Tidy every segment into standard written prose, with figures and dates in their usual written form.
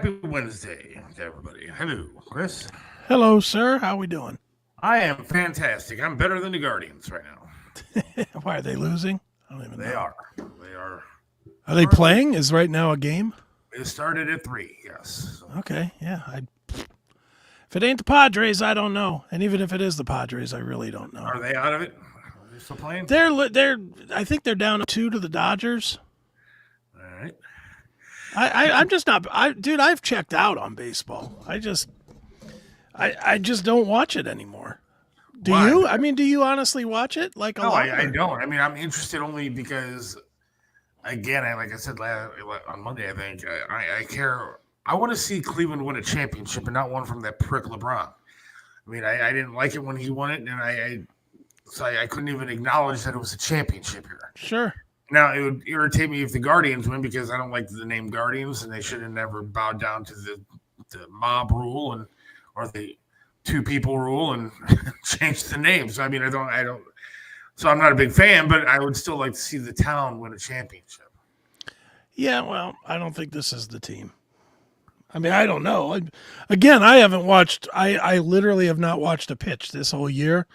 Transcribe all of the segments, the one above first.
Happy Wednesday to everybody. Hello, Chris. Hello, sir. How we doing? I am fantastic. I'm better than the Guardians right now. Why are they losing? I don't even They know. are. They are. Are they playing? Is right now a game? It started at 3, yes. So, Okay, yeah. If it ain't the Padres, I don't know. And even if it is the Padres, I really don't know. are they out of it? Are they still playing? They're. I think they're down 2 to the Dodgers. All right. I'm just not. Dude, I've checked out on baseball. I just don't watch it anymore. Do Why? you? I mean, do you honestly watch it? Like a No, lot? I don't. I mean, I'm interested only because, again, like I said on Monday, I think, I care. I want to see Cleveland win a championship and not one from that prick LeBron. I mean, I didn't like it when he won it, and I couldn't even acknowledge that it was a championship here. Sure. Now, it would irritate me if the Guardians win because I don't like the name Guardians, and they should have never bowed down to the mob rule or the two people rule and changed the names. I mean, I don't. So I'm not a big fan, but I would still like to see the town win a championship. Yeah, well, I don't think this is the team. I mean, I don't know. Again, I haven't watched. I literally have not watched a pitch this whole year.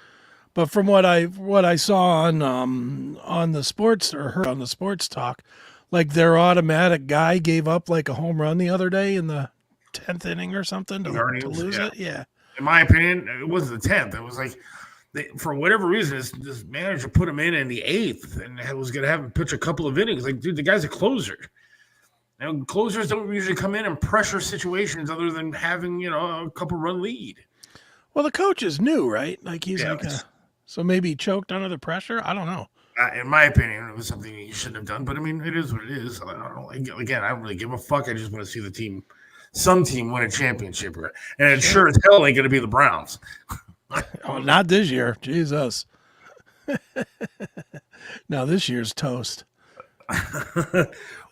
But from what I saw on the sports or heard on the sports talk, like their automatic guy gave up like a home run the other day in the 10th inning or something to lose it. Yeah. In my opinion, it wasn't the 10th. It was like for whatever reason, this manager put him in the 8th and was going to have him pitch a couple of innings. Like, dude, the guy's a closer. You know, closers don't usually come in and pressure situations other than having, a couple run lead. Well, the coach is new, right? Like he's so maybe he choked under the pressure. I don't know. In my opinion, it was something he shouldn't have done. But I mean, it is what it is. I don't really give a fuck. I just want to see some team win a championship here, and it sure as hell ain't going to be the Browns. Oh, not this year. Jesus. No, this year's toast.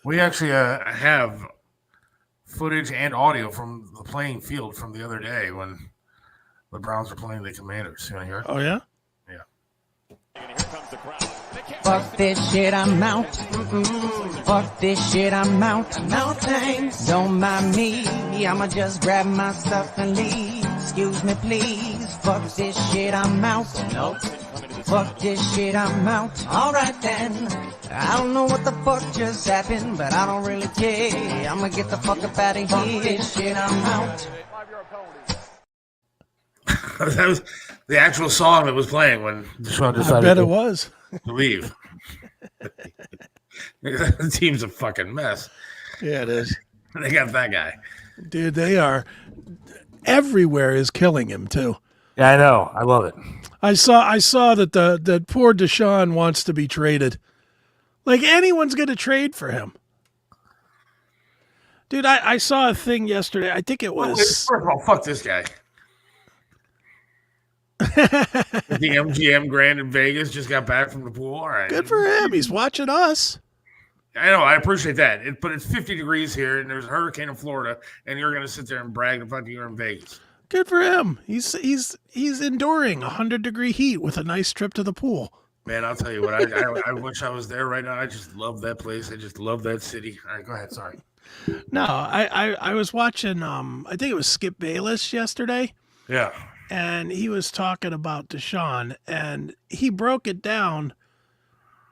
We actually have footage and audio from the playing field from the other day when the Browns were playing the Commanders. You want to hear it? Oh, yeah? Yeah. And here comes the crowd. Fuck this shit, I'm out. Fuck this shit, I'm out. No thanks. Don't mind me. I'ma just grab my stuff and leave. Excuse me, please. Fuck this shit, I'm out. Nope. Fuck this shit, I'm out. Alright then. I don't know what the fuck just happened, but I don't really care. I'ma get the fuck up out of here. Fuck this shit, I'm out. That was the actual song that was playing when Deshaun decided I bet it was. to leave. The team's a fucking mess. Yeah, it is. They got that guy. Dude, they are. Everywhere is killing him, too. Yeah, I know. I love it. I saw that that poor Deshaun wants to be traded. Like anyone's going to trade for him. Dude, I saw a thing yesterday. I think it was. First of all, fuck this guy. The MGM Grand in Vegas just got back from the pool. All right. Good for him. He's watching us. I know. I appreciate that. But it's 50 degrees here, and there's a hurricane in Florida, and you're going to sit there and brag the fact that you're in Vegas. Good for him. He's enduring 100-degree heat with a nice trip to the pool. Man, I'll tell you what. I wish I was there right now. I just love that place. I just love that city. All right, go ahead. Sorry. No, I was watching. I think it was Skip Bayless yesterday. Yeah. And he was talking about Deshaun, and he broke it down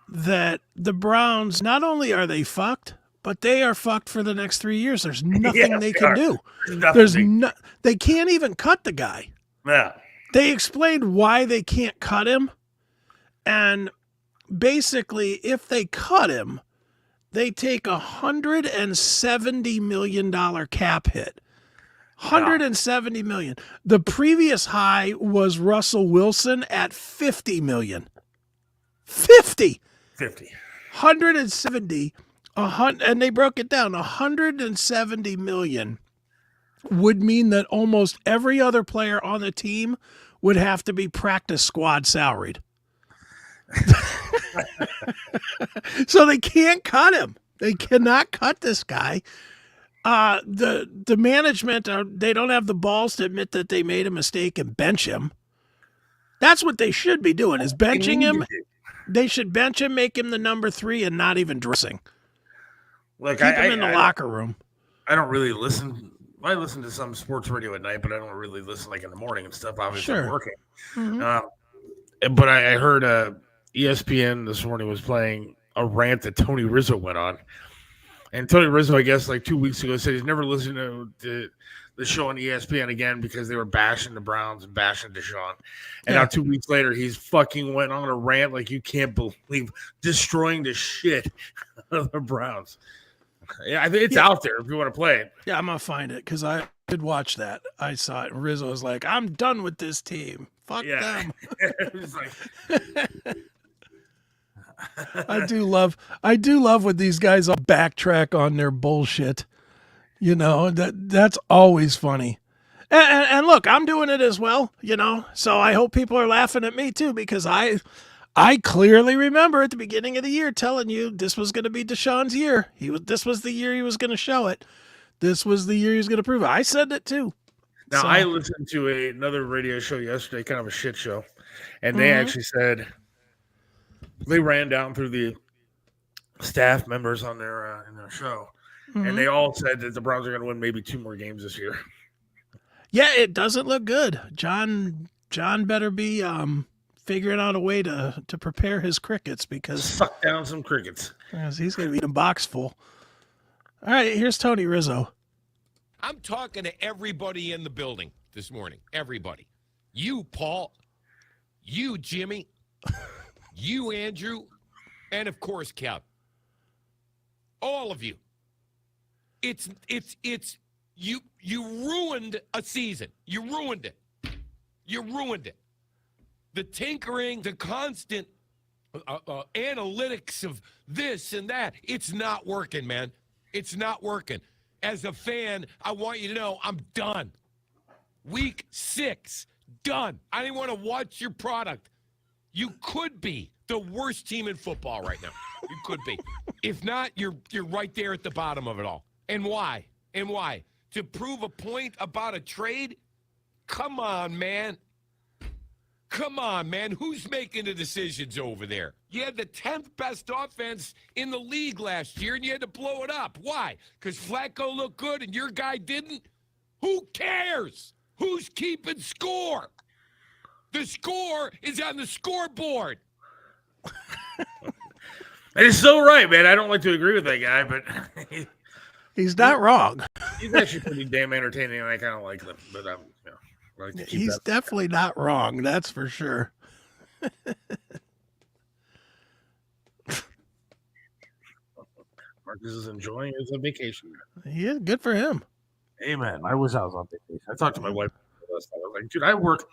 that the Browns, not only are they fucked, but they are fucked for the next 3 years. There's nothing they can do. They can't even cut the guy. Yeah. They explained why they can't cut him. And basically, if they cut him, they take $170 million cap hit. $170 million. The previous high was Russell Wilson at $50 million. 50. 170. And they broke it down. $170 million would mean that almost every other player on the team would have to be practice squad salaried. So they can't cut him. They cannot cut this guy. The management, they don't have the balls to admit that they made a mistake and bench him. That's what they should be doing, is benching him. They should bench him, make him the number 3, and not even dressing. Look, Keep him in the locker room. I don't really listen I listen to some sports radio at night, but I don't really listen like in the morning and stuff. Obviously, Sure. I'm working. Mhm. But I heard ESPN this morning was playing a rant that Tony Rizzo went on. And Tony Rizzo, I guess, like 2 weeks ago, said he's never listened to the show on ESPN again because they were bashing the Browns and bashing Deshaun. And Yeah. now 2 weeks later, he's fucking went on a rant like you can't believe, destroying the shit of the Browns. Yeah, I think it's out there if you want to play it. Yeah, I'm gonna find it because I did watch that. I saw it. And Rizzo was like, "I'm done with this team. Fuck them." It was like, I do love when these guys all backtrack on their bullshit. You know, that's always funny. And look, I'm doing it as well, you know. So I hope people are laughing at me too, because I clearly remember at the beginning of the year telling you this was going to be Deshaun's year. This was the year he was going to show it. This was the year he was going to prove it. I said it too. now, So- I listened to another radio show yesterday, kind of a shit show, and they actually said they ran down through the staff members on their in their show, and they all said that the Browns are going to win maybe 2 more games this year. Yeah, it doesn't look good. John better be figuring out a way to prepare his crickets because Suck down some crickets. he's going to be in a box full. All right, here's Tony Rizzo. I'm talking to everybody in the building this morning. Everybody. You, Paul. You, Jimmy. You, Andrew. And, of course, Kev. All of you. It's you ruined a season. You ruined it. You ruined it. The tinkering, the constant analytics of this and that, it's not working, man. It's not working. As a fan, I want you to know I'm done. Week 6, done. I didn't want to watch your product. You could be the worst team in football right now. You could be. If not, you're right there at the bottom of it all. And why? And why? To prove a point about a trade? Come on, man. Come on, man. Who's making the decisions over there? You had the 10th best offense in the league last year, and you had to blow it up. Why? Because Flacco looked good and your guy didn't? Who cares? Who's keeping score? The score is on the scoreboard. And he's so right, man. I don't like to agree with that guy, but He's not wrong. he's actually pretty damn entertaining, and I kind of like him. But I like to keep He's that. definitely not wrong. That's for sure. Marcus is enjoying his vacation. Yeah, good for him. Amen. I wish I was on vacation. I talked to my wife last night. I was like, dude, I work.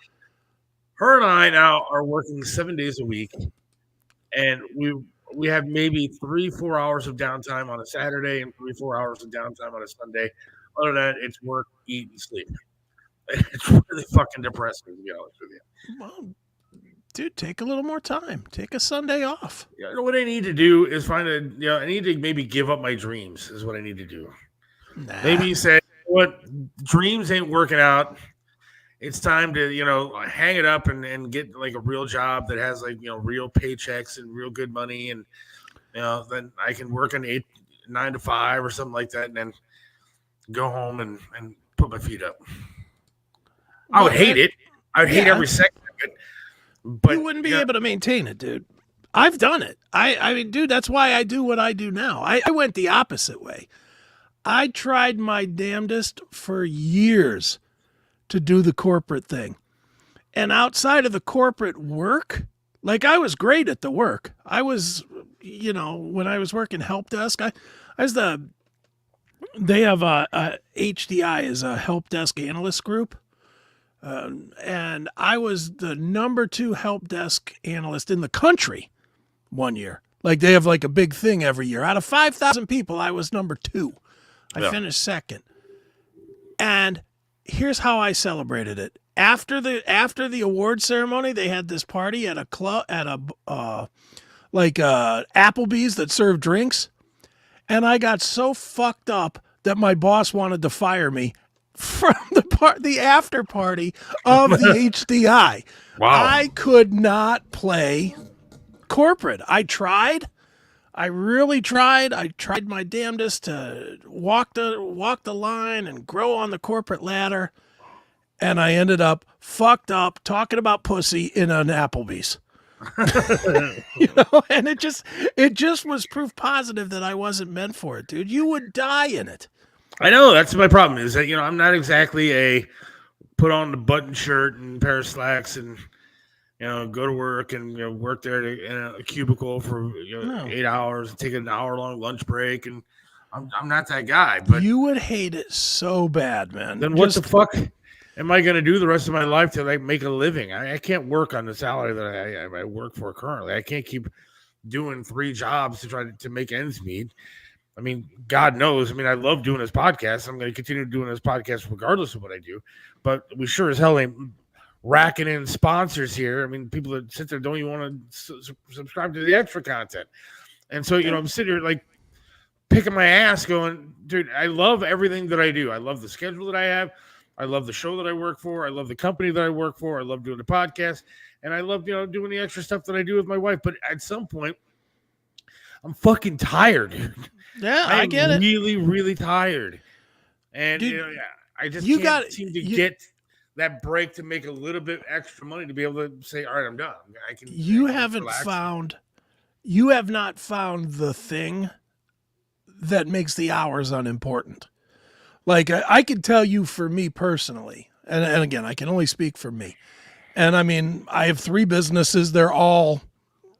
Her and I now are working 7 days a week, and we have maybe 3-4 hours of downtime on a Saturday and 3-4 hours of downtime on a Sunday. Other than that, it's work, eat, and sleep. It's really fucking depressing, to be honest with you. Well, dude, take a little more time. Take a Sunday off. You know what I need to do is I need to maybe give up my dreams. Is what I need to do. Nah. Maybe say, what dreams ain't working out. It's time to, hang it up and get like a real job that has like, real paychecks and real good money. And, then I can work an 9 to 5 or something like that. And then go home and put my feet up. I would hate it. I would hate every second of it. But you wouldn't be able to maintain it, dude. I've done it. I mean, dude, that's why I do what I do now. I went the opposite way. I tried my damnedest for years to do the corporate thing. And outside of the corporate work, like I was great at the work. I was, when I was working help desk, they have a HDI is a help desk analyst group. And I was the number 2 help desk analyst in the country one year. Like they have like a big thing every year. Out of 5,000 people, I was number 2. I finished second. And here's how I celebrated it. After the award ceremony, they had this party at a club Applebee's that served drinks. And I got so fucked up that my boss wanted to fire me from the after party of the HDI. Wow. I could not play corporate. I tried. I really tried. I tried my damnedest to walk the line and grow on the corporate ladder, and I ended up fucked up talking about pussy in an Applebee's. And it just was proof positive that I wasn't meant for it, dude. You would die in it. I know, that's my problem, is that, I'm not exactly a put on the button shirt and pair of slacks and, go to work and, work there in a cubicle for 8 hours, take an hour-long lunch break. And I'm not that guy. But you would hate it so bad, man. Then what the fuck am I going to do the rest of my life to make a living? I can't work on the salary that I work for currently. I can't keep doing 3 jobs to try to make ends meet. I mean, God knows. I mean, I love doing this podcast. I'm going to continue doing this podcast regardless of what I do. But we sure as hell ain't racking in sponsors here. I mean, people that sit there don't even want to subscribe to the extra content. And so, I'm sitting here like picking my ass going, dude, I love everything that I do. I love the schedule that I have. I love the show that I work for. I love the company that I work for. I love doing the podcast. And I love, doing the extra stuff that I do with my wife. But at some point, I'm fucking tired, dude. Yeah, I get it. Really, really tired. And, dude, I just can't seem to get that break to make a little bit extra money to be able to say, all right, I'm done. You have not found the thing that makes the hours unimportant. Like, I can tell you for me personally, and again, I can only speak for me. And I mean, I have 3 businesses. They're all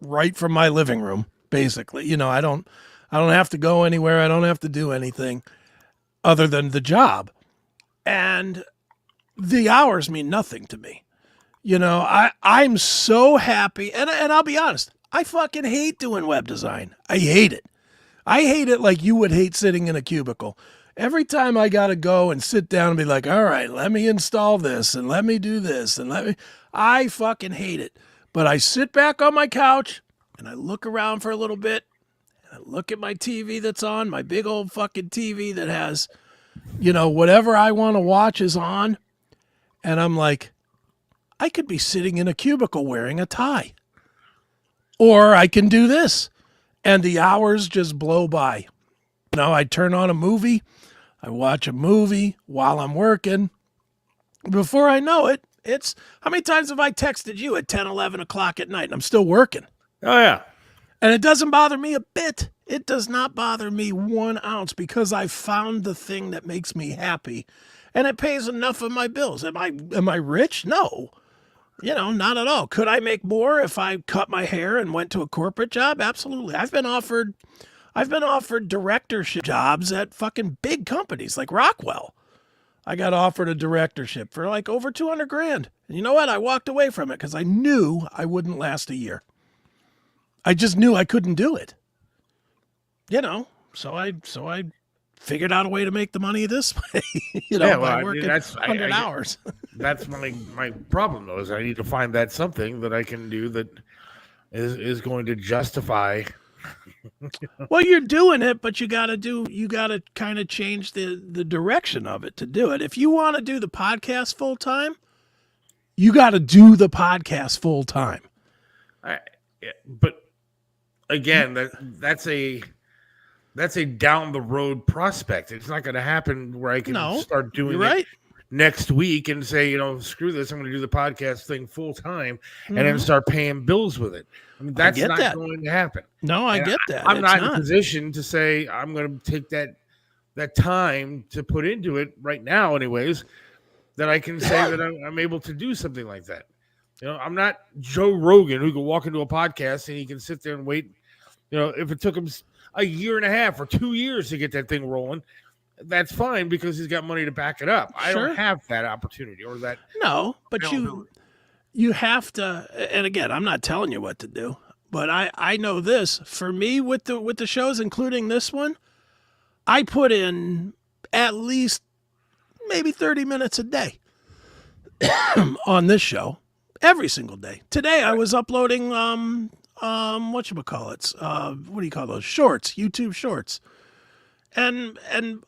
right from my living room, basically. I don't have to go anywhere. I don't have to do anything other than the job. And the hours mean nothing to me. I'm so happy. And I'll be honest, I fucking hate doing web design. I hate it. I hate it like you would hate sitting in a cubicle. Every time I got to go and sit down and be like, all right, let me install this and let me do this and I fucking hate it. But I sit back on my couch and I look around for a little bit and I look at my TV that's on, my big old fucking TV that has, whatever I want to watch is on. And I'm like, I could be sitting in a cubicle wearing a tie. Or I can do this. And the hours just blow by. I turn on a movie. I watch a movie while I'm working. Before I know it, it's how many times have I texted you at 10, 11 o'clock at night and I'm still working? Oh, yeah. And it doesn't bother me a bit. It does not bother me 1 ounce because I found the thing that makes me happy and it pays enough of my bills. Am I rich? No. Not at all. Could I make more if I cut my hair and went to a corporate job? Absolutely. I've been offered directorship jobs at fucking big companies like Rockwell. I got offered a directorship for like over $200,000. And you know what? I walked away from it because I knew I wouldn't last a year. I just knew I couldn't do it. So I figured out a way to make the money this way. By working 100 hours. That's my problem though, is I need to find that something that I can do that is going to justify. Well, you're doing it, but you got to kind of change the direction of it to do it. If you want to do the podcast full time, you got to do the podcast full time. But again, that's a down the road prospect. It's not going to happen where I can start doing it next week and say, screw this, I'm going to do the podcast thing full time and then start paying bills with it. I mean, that's not going to happen. No, I get that. I'm not in a position to say I'm going to take that time to put into it right now, anyways, that I can say that I'm able to do something like that. I'm not Joe Rogan who can walk into a podcast and he can sit there and wait. If it took him a year and a half or 2 years to get that thing rolling, that's fine because he's got money to back it up. I don't have that opportunity or that. No, but you have to. And again, I'm not telling you what to do, but I know this for me with the shows, including this one, I put in at least maybe 30 minutes a day on this show every single day. Today I was uploading whatchamacallits, what do you call those? Shorts, YouTube shorts. And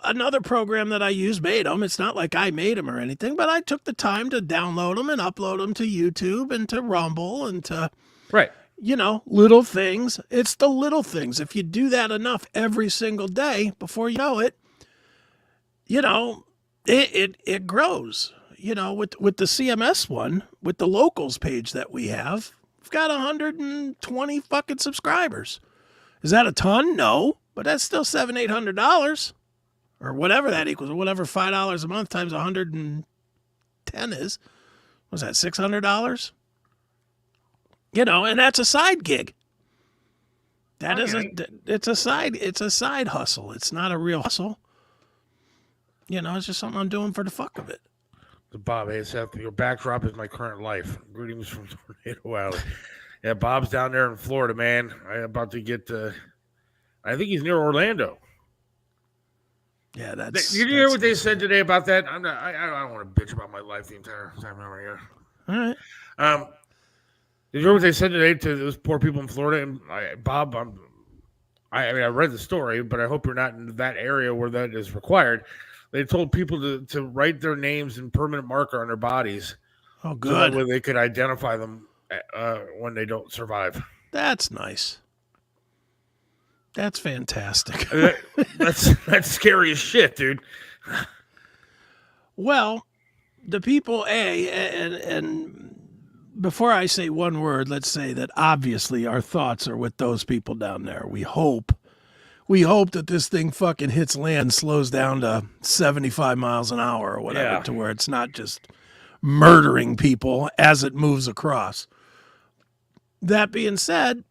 another program that I use made them. It's not like I made them or anything, but I took the time to download them and upload them to YouTube and to Rumble and to little things. It's the little things. If you do that enough every single day, before you know it, it grows. With the CMS one, with the locals page that we have, we've got 120 fucking subscribers. Is that a ton? No, but that's still $700-800 or whatever that equals, or whatever $5 a month times 110 is. Was that $600? And that's a side gig. It's a side hustle. It's not a real hustle. It's just something I'm doing for the fuck of it. Bob, hey Seth, your backdrop is my current life. Greetings from Tornado Alley. Yeah, Bob's down there in Florida, man. I'm about to get I think he's near Orlando. Yeah, Did you hear what they said today about that? I don't want to bitch about my life the entire time I'm here. All right. Did you hear what they said today to those poor people in Florida? And Bob, I read the story, but I hope you're not in that area where that is required. They told people to write their names in permanent marker on their bodies. Oh, good. So that way they could identify them when they don't survive. That's nice. That's fantastic. That's scary as shit, dude. Well, the people, and before I say one word, let's say that obviously our thoughts are with those people down there. We hope that this thing fucking hits land, slows down to 75 miles an hour or whatever, to where it's not just murdering people as it moves across. That being said,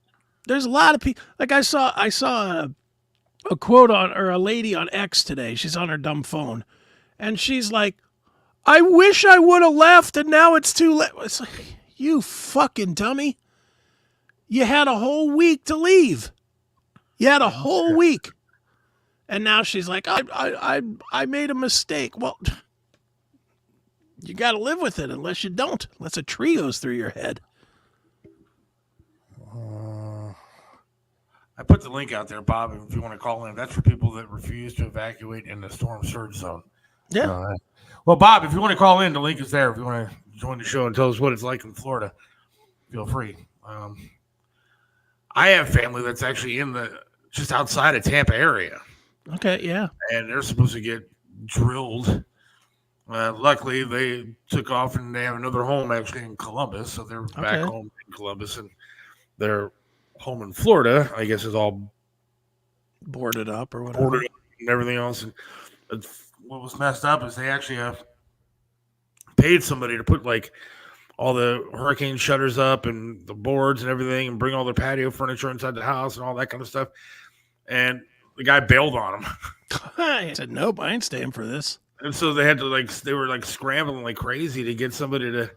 there's a lot of people. Like I saw a quote or a lady on X today. She's on her dumb phone, and she's like, "I wish I would have left, and now it's too late." It's like, you fucking dummy. You had a whole week to leave. You had a whole week. And now she's like, I made a mistake. Well, you got to live with it unless you don't. Unless a tree goes through your head. I put the link out there, Bob, if you want to call in. That's for people that refuse to evacuate in the storm surge zone. Yeah. Well, Bob, if you want to call in, the link is there. If you want to join the show and tell us what it's like in Florida, feel free. I have family that's actually just outside of Tampa area. Okay, yeah. And they're supposed to get drilled. Luckily, they took off and they have another home actually in Columbus. So they're back home in Columbus, and their home in Florida, I guess, is all boarded up or whatever. Boarded up and everything else. And what was messed up is they actually paid somebody to put like all the hurricane shutters up and the boards and everything, and bring all their patio furniture inside the house and all that kind of stuff. And the guy bailed on them. I said, nope, I ain't staying for this. And so they had to they were scrambling like crazy to get somebody to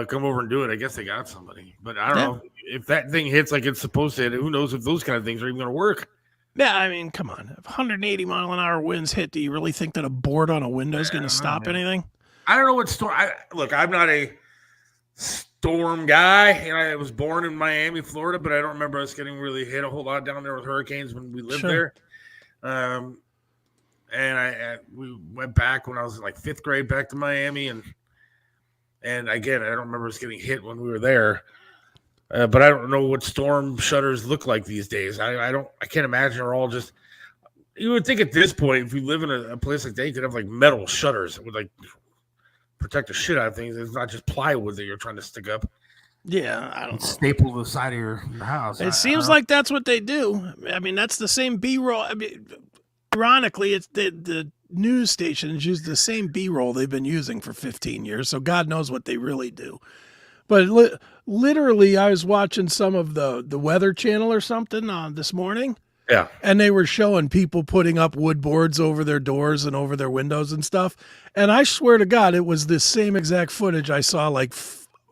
come over and do it. I guess they got somebody, but I don't know if that thing hits like it's supposed to. Who knows if those kind of things are even going to work? Yeah, I mean, come on. If 180 mile an hour winds hit, do you really think that a board on a window is going to stop anything? I don't know what storm. Look, I'm not a storm guy. I was born in Miami, Florida, but I don't remember us getting really hit a whole lot down there with hurricanes when we lived there. And we went back when I was in like 5th grade back to Miami, and again, I don't remember us getting hit when we were there. But I don't know what storm shutters look like these days. I can't imagine they're all just. You would think at this point, if you live in a place like that, you could have like metal shutters that would like protect the shit out of things. It's not just plywood that you're trying to stick up. Yeah, I don't know. Staple to the side of your house. It seems like that's what they do. I mean, that's the same B-roll. I mean, ironically, it's the news stations use the same B-roll they've been using for 15 years, so God knows what they really do. But literally, I was watching some of the Weather Channel or something this morning. Yeah. And they were showing people putting up wood boards over their doors and over their windows and stuff. And I swear to God, it was the same exact footage I saw like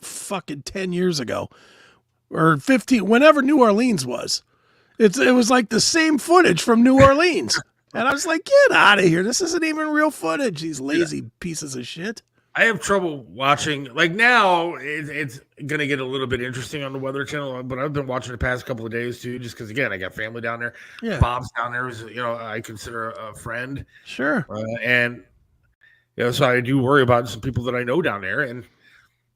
fucking 10 years ago or 15, whenever New Orleans was. It was like the same footage from New Orleans. And I was like, get out of here. This isn't even real footage, these lazy pieces of shit. I have trouble watching. Like now, it's going to get a little bit interesting on the Weather Channel, but I've been watching the past couple of days too, just because, again, I got family down there. Yeah. Bob's down there, is I consider a friend. Sure. And so I do worry about some people that I know down there, and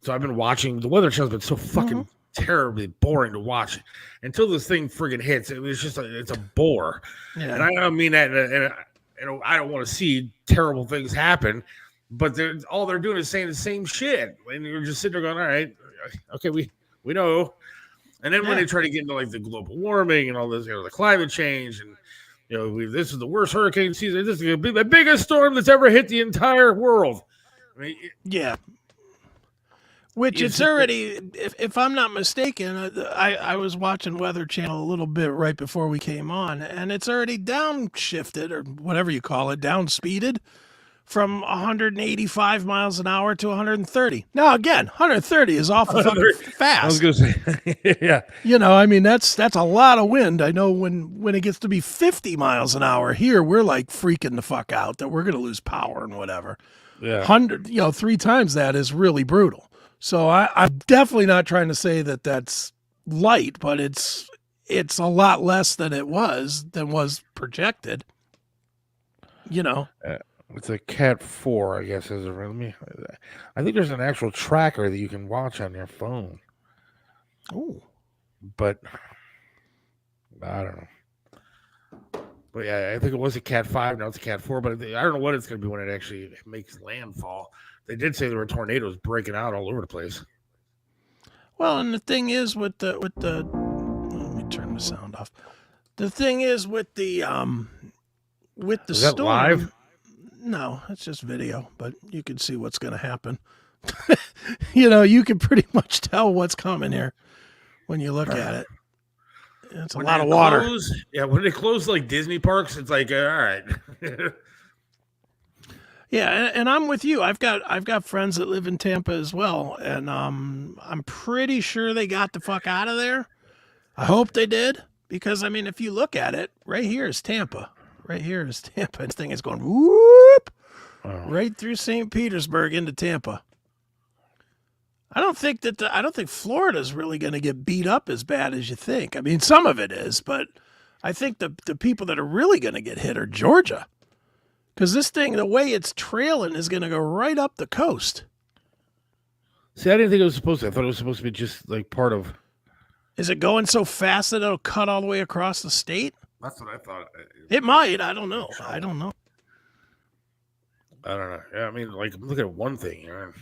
so I've been watching. The Weather Channel's been so fucking terribly boring to watch until this thing friggin' hits. It's just it's a bore. Yeah. And I don't mean that. And I don't want to see terrible things happen, but all they're doing is saying the same shit, and you're just sitting there going, "All right, okay, we know." And then when they try to get into like the global warming and all this, the climate change, and this is the worst hurricane season. This is gonna be the biggest storm that's ever hit the entire world. I mean, Which it's already, if I'm not mistaken, I was watching Weather Channel a little bit right before we came on, and it's already downshifted, or whatever you call it, downspeeded from 185 miles an hour to 130. Now, again, 130 is awful fucking fast. I was going to say, yeah. I mean, that's a lot of wind. I know when it gets to be 50 miles an hour here, we're like freaking the fuck out that we're going to lose power and whatever. Yeah. 100, 3 times that is really brutal. So I'm definitely not trying to say that that's light, but it's a lot less than was projected. It's a Cat 4, I guess. I think there's an actual tracker that you can watch on your phone. Oh, but I don't know. But yeah, I think it was a Cat 5. Now it's a Cat 4. But I don't know what it's going to be when it actually makes landfall. They did say there were tornadoes breaking out all over the place. Well, and the thing is with the let me turn the sound off. The thing is with the Is storm. that live? No, it's just video, but you can see what's going to happen. You can pretty much tell what's coming here when you look at it. It's a lot of water. When they close like Disney parks, it's like all right. Yeah, and I'm with you. I've got friends that live in Tampa as well, and I'm pretty sure they got the fuck out of there. I hope they did, because I mean, if you look at it, right here is Tampa. Right here is Tampa. This thing is going whoop right through St. Petersburg into Tampa. I don't think Florida's really going to get beat up as bad as you think. I mean, some of it is, but I think the people that are really going to get hit are Georgia. Because this thing, the way it's trailing, is going to go right up the coast. See, I didn't think it was supposed to. I thought it was supposed to be just like part of. Is it going so fast that it'll cut all the way across the state? That's what I thought. It might. I don't know. I don't know. Yeah, I mean, like, look at one thing here.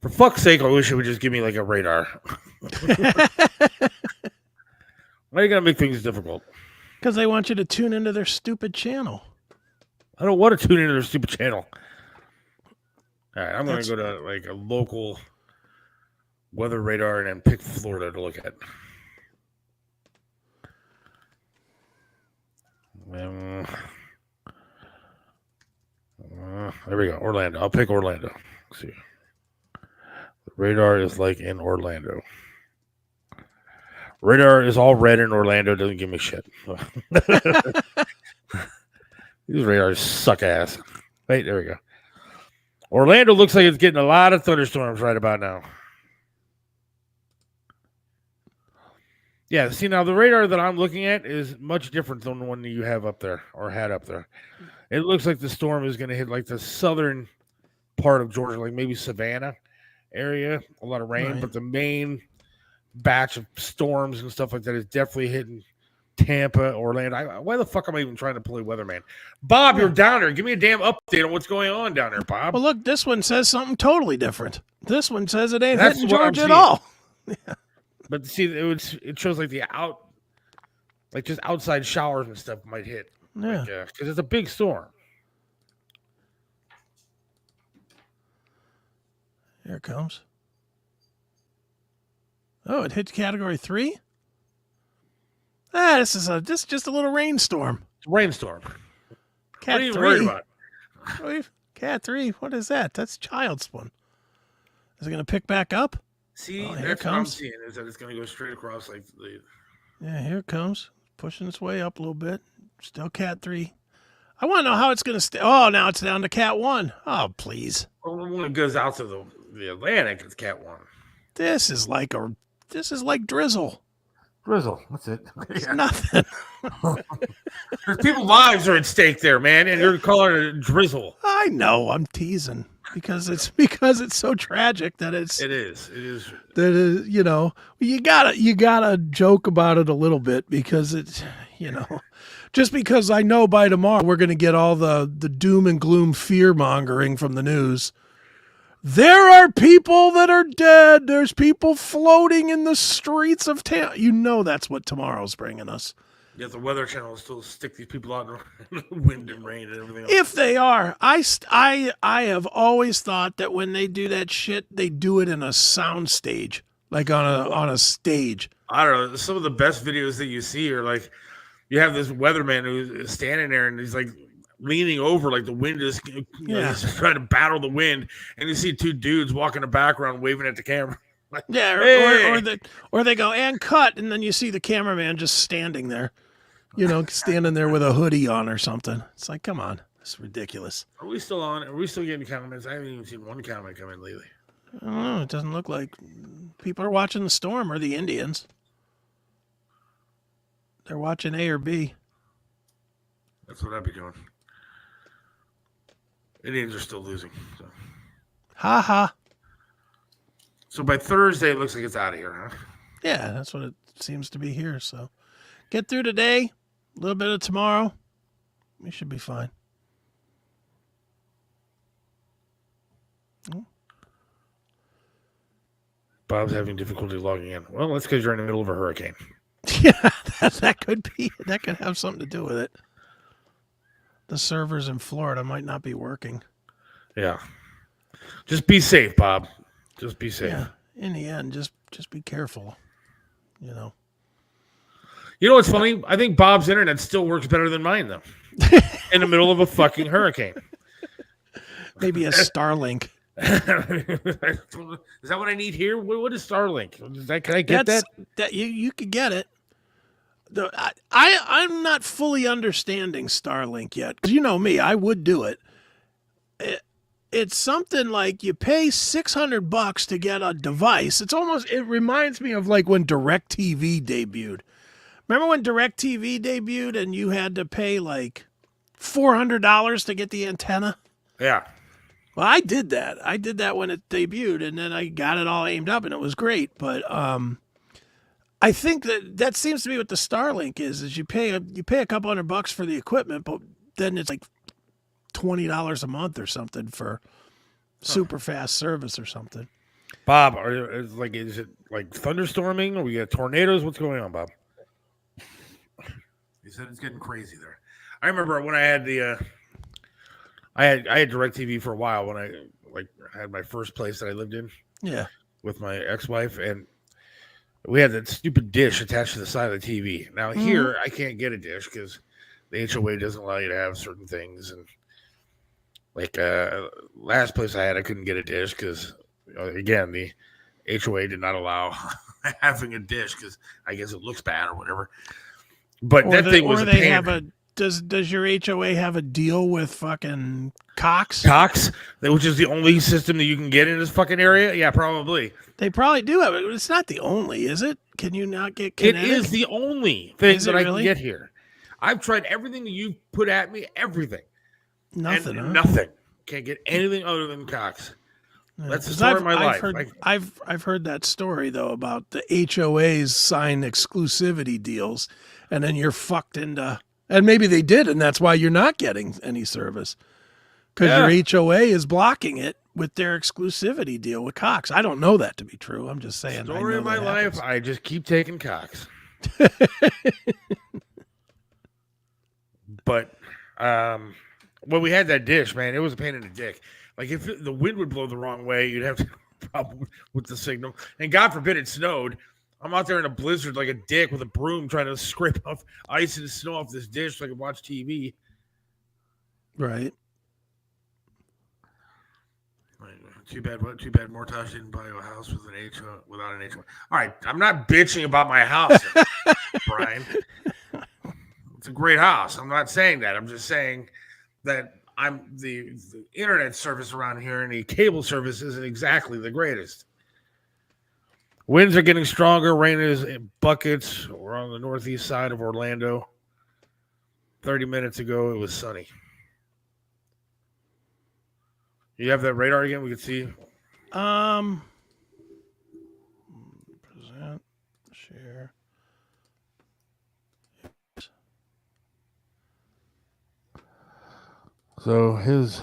For fuck's sake, I wish it would just give me like a radar. Why are you going to make things difficult? Because they want you to tune into their stupid channel. I don't want to tune into their stupid channel. All right, I'm going to go to like a local weather radar and then pick Florida to look at. There we go. Orlando. I'll pick Orlando. Let's see. The radar is like in Orlando. Radar is all red in Orlando. Doesn't give me shit. These radars suck ass. Wait, there we go. Orlando looks like it's getting a lot of thunderstorms right about now. Yeah, see, now the radar that I'm looking at is much different than the one that you have up there or had up there. It looks like the storm is going to hit like the southern part of Georgia, like maybe Savannah area, a lot of rain, but the main batch of storms and stuff like that is definitely hitting Tampa, Orlando. Why the fuck am I even trying to play weatherman? Bob, you're down there. Give me a damn update on what's going on down there, Bob. Well, look, this one says something totally different. This one says it ain't hitting Georgia at all. Yeah. But see, it shows like just outside showers and stuff might hit. Yeah. Because it's a big storm. Here it comes. Oh, it hit category 3? This is just a little rainstorm. It's a rainstorm. Cat what are you 3. worried about? Cat 3, what is that? That's child's one. Is it going to pick back up? See, here that's it what I'm comes. seeing, is that it's going to go straight across like the... Yeah, here it comes. Pushing its way up a little bit. Still Cat 3. I want to know how it's going to stay. Oh, now it's down to Cat 1. Oh, please. Well, when it goes out to the Atlantic, it's Cat 1. This is like drizzle. Drizzle, that's it. It's nothing. There's people's lives are at stake there, man, and you're calling it a drizzle. I know, I'm teasing. because it's so tragic that It is. that is, you gotta joke about it a little bit because it's, just because I know by tomorrow we're going to get all the doom and gloom fear mongering from the news. There are people that are dead. There's people floating in the streets of town. That's what tomorrow's bringing us. Yeah, the Weather Channel will still stick these people out in the wind and rain and everything else. If they are, I have always thought that when they do that shit, they do it in a sound stage, like on a stage. I don't know. Some of the best videos that you see are like, you have this weatherman who's standing there and he's like leaning over, like the wind is, he's just trying to battle the wind, and you see two dudes walking in the background waving at the camera. Like, Yeah, hey! or they go and cut, and then you see the cameraman just standing there, standing there with a hoodie on or something. It's like, come on, it's ridiculous. Are we still on? Are we still getting comments? I haven't even seen one comment come in lately. I don't know. It doesn't look like people are watching the storm or the Indians. They're watching A or B. That's what I'd be doing. Indians are still losing. So. Ha ha. So by Thursday, it looks like it's out of here, huh? Yeah, that's what it seems to be here. So get through today, a little bit of tomorrow. We should be fine. Bob's having difficulty logging in. Well, that's because you're in the middle of a hurricane. Yeah, that could be. That could have something to do with it. The servers in Florida might not be working. Yeah. Just be safe, Bob. Just be safe. Yeah. In the end, just be careful. You know what's funny? I think Bob's internet still works better than mine, though. In the middle of a fucking hurricane. Maybe a Starlink. Is that what I need here? What is Starlink? Can I get that? You could get it. I'm not fully understanding Starlink yet. Because you know me, I would do it. It's something like you pay $600 to get a device. It reminds me of like when DirecTV debuted. Remember when DirecTV debuted and you had to pay like $400 to get the antenna? Yeah. Well, I did that. I did that when it debuted, and then I got it all aimed up, and it was great. But I think that seems to be what the Starlink is you pay a couple $100 for the equipment, but then it's like $20 a month or something for super fast service or something. Bob, is it like thunderstorming, or we got tornadoes? What's going on, Bob? He said it's getting crazy there. I remember when I had I had DirecTV for a while when I had my first place that I lived in. Yeah. With my ex-wife, and we had that stupid dish attached to the side of the TV. Now here I can't get a dish because the HOA doesn't allow you to have certain things, and last place I had, I couldn't get a dish because again the HOA did not allow having a dish because I guess it looks bad or whatever. But that thing was a pain. Does your HOA have a deal with fucking Cox? Cox, which is the only system that you can get in this fucking area? Yeah, probably. They probably do have it. It's not the only, is it? Can you not get Kinetic? It is the only thing that I can get here. I've tried everything that you've put at me, everything. Nothing. And nothing. Can't get anything other than Cox. Yeah. That's the story of my life. I've heard that story though about the HOAs sign exclusivity deals, and then you're fucked into. And maybe they did, and that's why you're not getting any service. Because your HOA is blocking it with their exclusivity deal with Cox. I don't know that to be true. I'm just saying. Story of my life, I just keep taking Cox. But when we had that dish, man, it was a pain in the dick. Like if the wind would blow the wrong way, you'd have to problem with the signal. And God forbid it snowed. I'm out there in a blizzard like a dick with a broom trying to scrape off ice and snow off this dish so I can watch TV. Right. Too bad Mortosh didn't buy a house with without an HOA. All right, I'm not bitching about my house, Brian. It's a great house. I'm not saying that. I'm just saying that the internet service around here and the cable service isn't exactly the greatest. Winds are getting stronger. Rain is in buckets. We're on the northeast side of Orlando. 30 minutes ago, it was sunny. You have that radar again? We can see. Present, share. So he's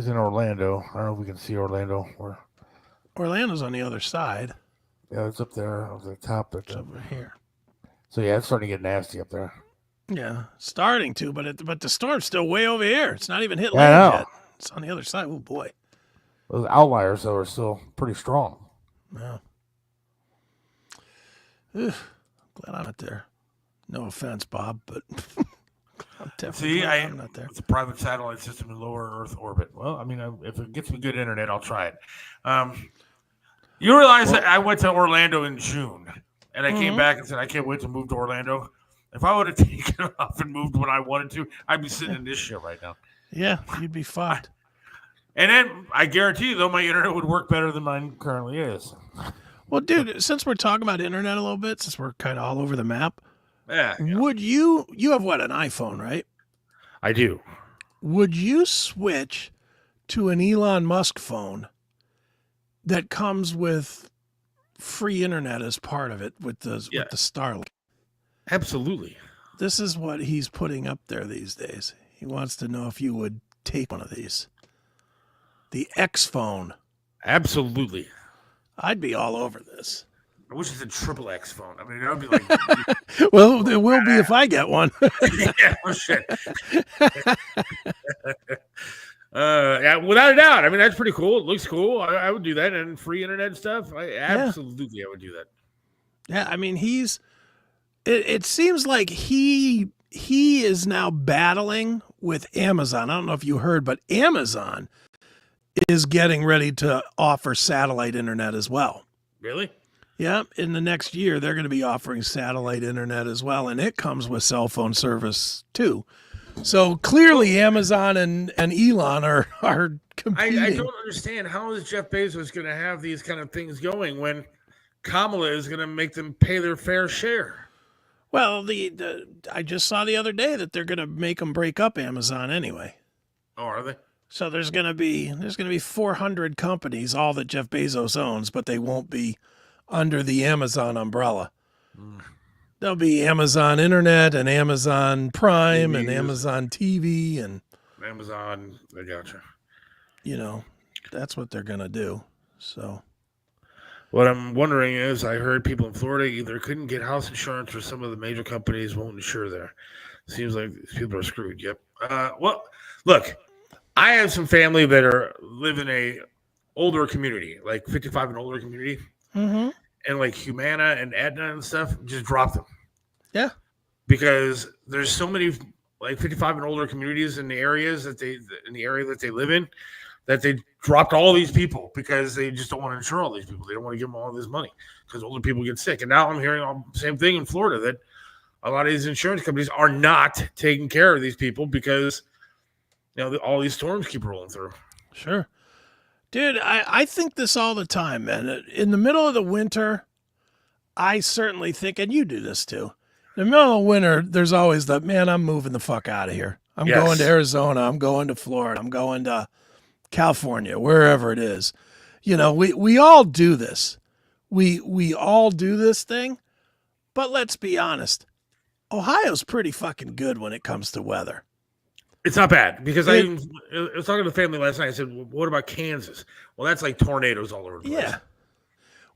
in Orlando. I don't know if we can see Orlando. Orlando's on the other side. Yeah, it's up there on the top. It's over here. So yeah, it's starting to get nasty up there. Yeah, starting to, but the storm's still way over here. It's not even hit I land know. yet. It's on the other side. Oh boy. Those outliers though are still pretty strong. Yeah. Ugh, glad I'm not there. No offense, Bob, but I'm definitely glad I'm not there. It's a private satellite system in lower Earth orbit. Well, I mean, if it gets me good internet, I'll try it. You realize that I went to Orlando in June, and I came back and said I can't wait to move to Orlando. If I would have taken off and moved when I wanted to, I'd be sitting in this shit right now. Yeah, you'd be fucked. And then I guarantee you, though, my internet would work better than mine currently is. Well, dude, since we're talking about internet a little bit, since we're kind of all over the map, Yeah. would you have what, an iPhone, right? I do. Would you switch to an Elon Musk phone that comes with free internet as part of it with the Starlink? Absolutely. This is what he's putting up there these days. He wants to know if you would take one of these. The X phone. Absolutely. I'd be all over this. I wish it's a triple X phone. I mean, that would be like. Well, there will be if I get one. Yeah, well, shit. Yeah, without a doubt. I mean, that's pretty cool. It looks cool. I would do that, and free internet stuff. I would do that. Yeah, I mean, it seems like he is now battling with Amazon. I don't know if you heard, but Amazon is getting ready to offer satellite internet as well. Really? Yeah, in the next year, they're going to be offering satellite internet as well, and it comes with cell phone service too. So clearly Amazon and Elon are competing. I don't understand. How is Jeff Bezos going to have these kind of things going when Kamala is going to make them pay their fair share? Well, I just saw the other day that they're going to make them break up Amazon anyway. Oh, are they? So there's going to be 400 companies, all that Jeff Bezos owns, but they won't be under the Amazon umbrella. There'll be Amazon Internet and Amazon Prime and Amazon TV and Amazon. I gotcha. You know, that's what they're going to do. So what I'm wondering is, I heard people in Florida either couldn't get house insurance or some of the major companies won't insure there. Seems like people are screwed. Yep. Well, look, I have some family that live in a older community, like 55 and older community. Mm-hmm. And like Humana and Aetna and stuff, just drop them. Yeah. Because there's so many like 55 and older communities in the area that they live in, that they dropped all these people because they just don't want to insure all these people. They don't want to give them all this money because older people get sick. And now I'm hearing the same thing in Florida, that a lot of these insurance companies are not taking care of these people because all these storms keep rolling through. Sure. Dude, I think this all the time, man. In the middle of the winter, I certainly think, and you do this too, in the middle of winter, there's always the, man, I'm moving the fuck out of here. I'm going to Arizona. I'm going to Florida. I'm going to California, wherever it is. We all do this. We all do this thing. But let's be honest. Ohio's pretty fucking good when it comes to weather. It's not bad, because I was talking to the family last night. I said, well, what about Kansas? Well, that's like tornadoes all over the place. Yeah.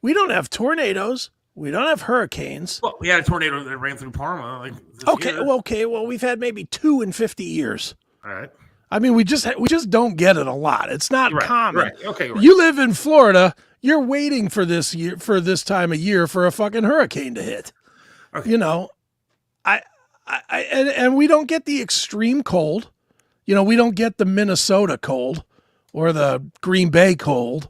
We don't have tornadoes. We don't have hurricanes. Well, we had a tornado that ran through Parma. Well, we've had maybe 2 in 50 years. All right. I mean, we just don't get it a lot. It's not common. Right. Okay. Right. You live in Florida. You're waiting for this time of year for a fucking hurricane to hit. Okay. And we don't get the extreme cold. We don't get the Minnesota cold or the Green Bay cold.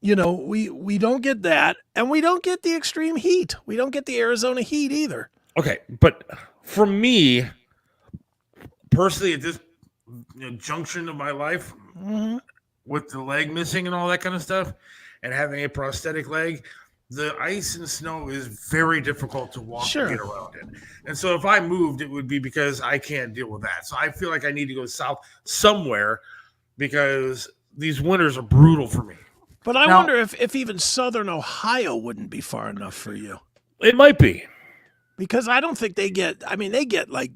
We don't get that, and we don't get the extreme heat. We don't get the Arizona heat either. Okay, but for me, personally, at this junction of my life, with the leg missing and all that kind of stuff, and having a prosthetic leg, the ice and snow is very difficult to walk and get around in. And so if I moved, it would be because I can't deal with that. So I feel like I need to go south somewhere, because these winters are brutal for me. But I Now- wonder if even southern Ohio wouldn't be far enough for you. It might be. Because I don't think they get like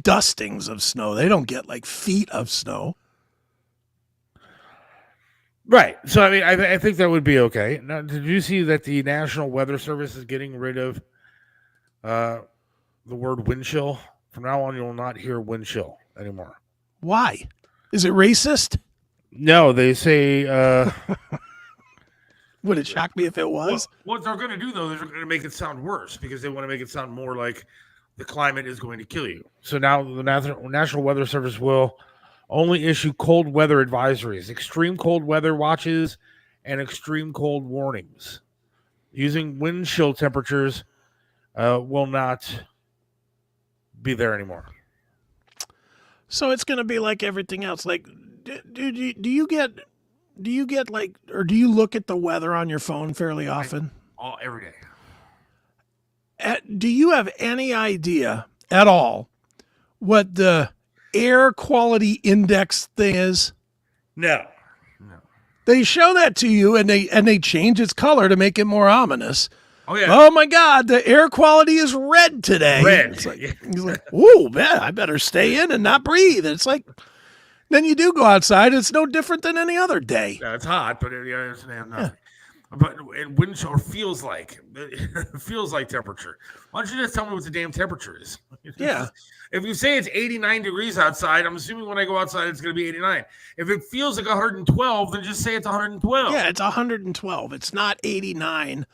dustings of snow. They don't get like feet of snow. Right. So, I mean, I think that would be okay. Now, did you see that the National Weather Service is getting rid of the word wind chill? From now on, you will not hear wind chill anymore. Why? Is it racist? No, they say Would it shock me if it was? what they're going to do, though, is they're going to make it sound worse because they want to make it sound more like the climate is going to kill you. So now the National Weather Service will only issue cold weather advisories, extreme cold weather watches, and extreme cold warnings. Using wind chill temperatures will not be there anymore. So it's going to be like everything else. Like, do you get like, or do you look at the weather on your phone fairly often? Every day. Do you have any idea at all what the air quality index thing is? No. They show that to you and they change its color to make it more ominous. Oh, yeah. Oh my God, the air quality is red today. Red. It's like, he's like, ooh, man, I better stay in and not breathe. And it's like, then you do go outside. It's no different than any other day. Yeah, it's hot, but it's nothing. Yeah. But wind chill feels like temperature. Why don't you just tell me what the damn temperature is? Yeah. If you say it's 89 degrees outside, I'm assuming when I go outside it's going to be 89. If it feels like 112, then just say it's 112. Yeah, it's 112. It's not 89.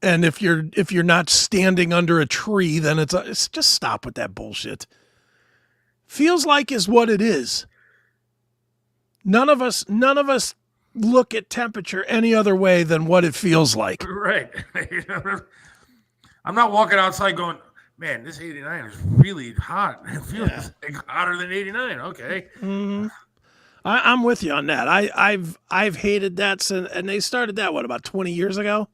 And if you're not standing under a tree, then it's just stop with that bullshit. Feels like is what it is. None of us look at temperature any other way than what it feels like. Right. I'm not walking outside going, man, this 89 is really hot. It feels like hotter than 89. Okay. Mm-hmm. I'm with you on that. I've hated that since, and they started that about 20 years ago.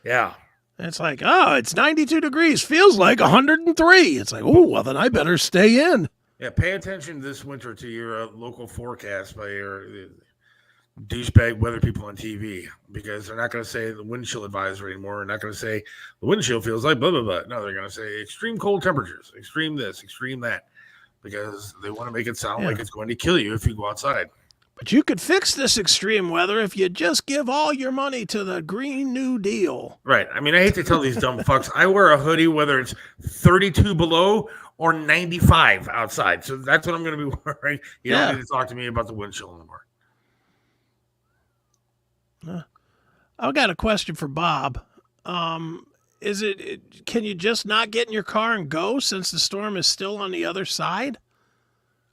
Yeah. And it's like, oh, it's 92 degrees. Feels like 103. It's like, oh, well, then I better stay in. Yeah, pay attention this winter to your local forecast by your douchebag weather people on TV, because they're not going to say the wind chill advisory anymore. They're not going to say the wind chill feels like blah, blah, blah. No, they're going to say extreme cold temperatures, extreme this, extreme that, because they want to make it sound like it's going to kill you if you go outside. But you could fix this extreme weather if you just give all your money to the Green New Deal. Right. I mean, I hate to tell these dumb fucks. I wear a hoodie whether it's 32 below or 95 outside. So that's what I'm going to be wearing. You don't need to talk to me about the wind chill anymore. I've got a question for Bob. Can you just not get in your car and go since the storm is still on the other side?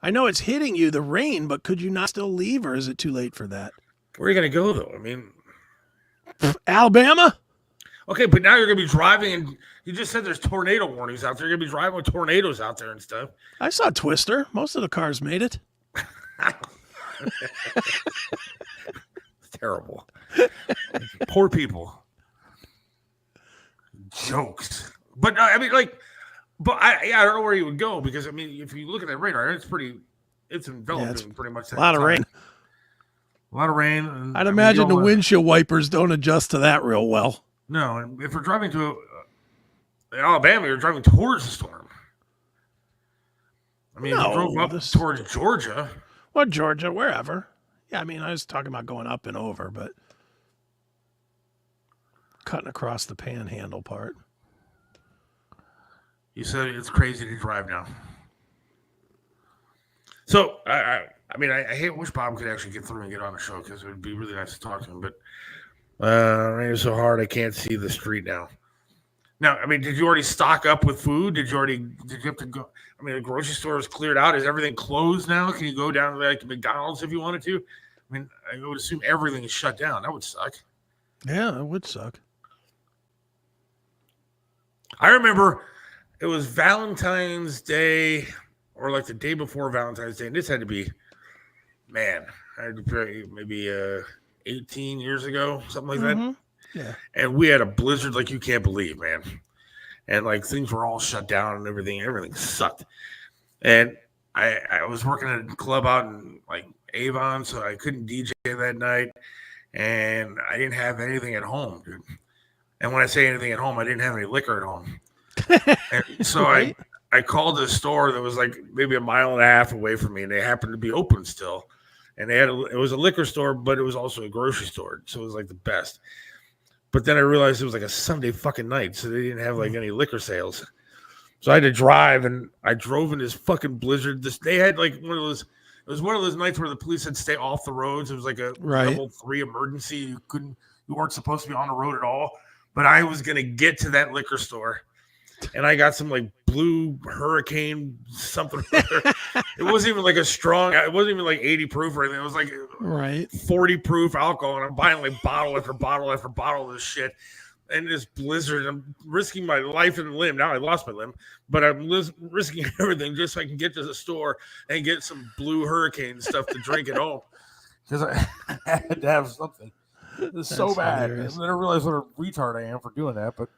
I know it's hitting you, the rain, but could you not still leave, or is it too late for that? Where are you going to go, though? I mean, Alabama? Okay, but now you're going to be driving, and you just said there's tornado warnings out there. You're going to be driving with tornadoes out there and stuff. I saw Twister. Most of the cars made it. It's terrible. Poor people. Jokes. But, I mean, like, I don't know where you would go, because, I mean, if you look at that radar, it's enveloping pretty much. A lot of rain. A lot of rain. And, I'd imagine the windshield wipers don't adjust to that real well. No, and if we're driving to Alabama, you're driving towards the storm. I mean, if you drove up towards Georgia. Well, Georgia, wherever. Yeah, I mean, I was talking about going up and over, but cutting across the panhandle part. You said it's crazy to drive now. So, I wish Bob could actually get through and get on the show, because it would be really nice to talk to him. But rain is so hard I can't see the street now. Now, I mean, did you already stock up with food? Did you have to go? I mean, the grocery store is cleared out. Is everything closed now? Can you go down to like McDonald's if you wanted to? I mean, I would assume everything is shut down. That would suck. Yeah, that would suck. I remember it was Valentine's Day, or like the day before Valentine's Day, and this had to be, man, maybe 18 years ago, something like that. Yeah. And we had a blizzard like you can't believe, man. And like things were all shut down and everything sucked. And I was working at a club out in like Avon, so I couldn't DJ that night, and I didn't have anything at home, dude. And when I say anything at home, I didn't have any liquor at home. And so Right. I called a store that was like maybe a mile and a half away from me, and they happened to be open still. And it was a liquor store, but it was also a grocery store, so it was like the best. But then I realized it was like a Sunday fucking night, so they didn't have like any liquor sales. So I had to drive, and I drove in this fucking blizzard. They had like one of those. It was one of those nights where the police said stay off the roads. It was like a Right. level 3 emergency. You weren't supposed to be on the road at all. But I was gonna get to that liquor store, and I got some like blue Hurricane something. It wasn't even like a strong. It wasn't even like 80 proof or anything. It was like Right. 40 proof alcohol, and I'm buying like bottle after bottle after bottle of this shit. And this blizzard, I'm risking my life and limb. Now I lost my limb, but I'm risking everything just so I can get to the store and get some blue Hurricane stuff to drink at home. Because I had to have something. It was so That's bad. hilarious. And then I realized what a retard I am for doing that. But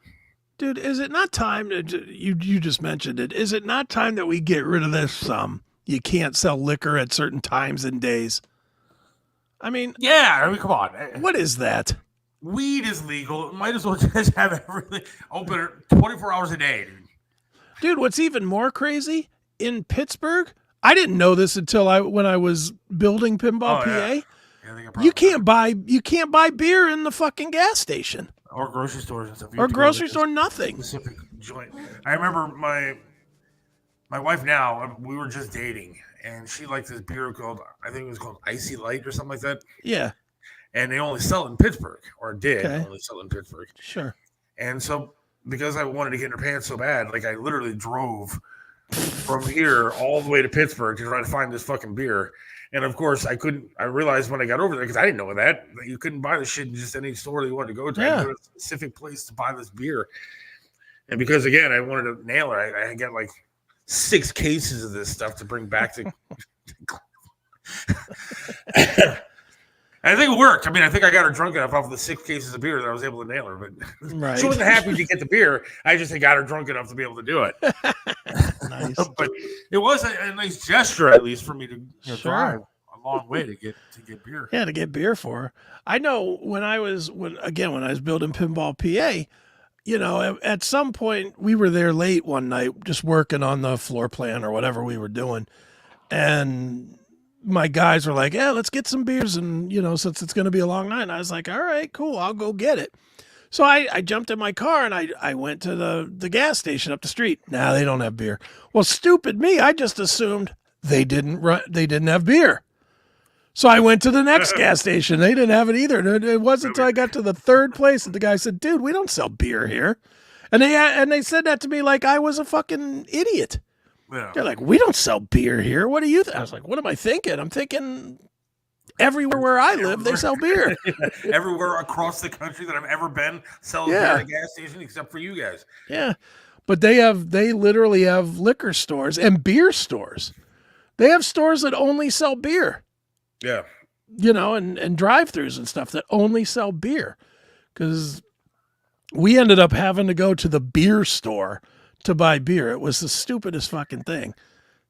Dude, is it not time to you just mentioned it? Is it not time that we get rid of this you can't sell liquor at certain times and days? I mean, yeah, I mean, come on. what is that? Weed is legal. Might as well just have everything open 24 hours a day, dude. Dude, what's even more crazy, in Pittsburgh, I didn't know this until when I was building Pinball PA. Yeah. Yeah, they got You can't buy beer in the fucking gas station or grocery stores and stuff. You or have to go to grocery a store, nothing. specific joint. I remember my wife now, we were just dating, and she liked this beer called, I think it was called Icy Light or something like that. Yeah, And they only sell it in Pittsburgh, or did only sell it in Pittsburgh. sure. And so because I wanted to get in her pants so bad, like I literally drove from here all the way to Pittsburgh to try to find this fucking beer. And of course, I realized when I got over there, because I didn't know that you couldn't buy this shit in just any store that you wanted to go to. I had to go to a specific place to buy this beer. And because, again, I wanted to nail it, I got like 6 cases of this stuff to bring back to. I think it worked. I mean, I think I got her drunk enough off of the 6 cases of beer that I was able to nail her. But Right. she wasn't happy to get the beer. I just got her drunk enough to be able to do it. Nice. But it was a nice gesture, at least, for me to drive a long way to get beer. Yeah, to get beer for her. I know when I was building Pinball PA, at some point we were there late one night just working on the floor plan or whatever we were doing. And my guys were like, yeah, let's get some beers. And, since it's going to be a long night. And I was like, all right, cool. I'll go get it. So I jumped in my car and I went to the gas station up the street. Nah, they don't have beer. Well, stupid me. I just assumed they didn't have beer. So I went to the next gas station. They didn't have it either. And it wasn't until I got to the third place that the guy said, dude, we don't sell beer here. And they said that to me like I was a fucking idiot. Yeah. They're like, we don't sell beer here. What do you think? I was like, what am I thinking? I'm thinking everywhere where I live, they sell beer. Everywhere across the country that I've ever been sells beer at a gas station, except for you guys. Yeah. But they literally have liquor stores and beer stores. They have stores that only sell beer. Yeah. And drive-thrus and stuff that only sell beer. Because we ended up having to go to the beer store to buy beer. It was the stupidest fucking thing.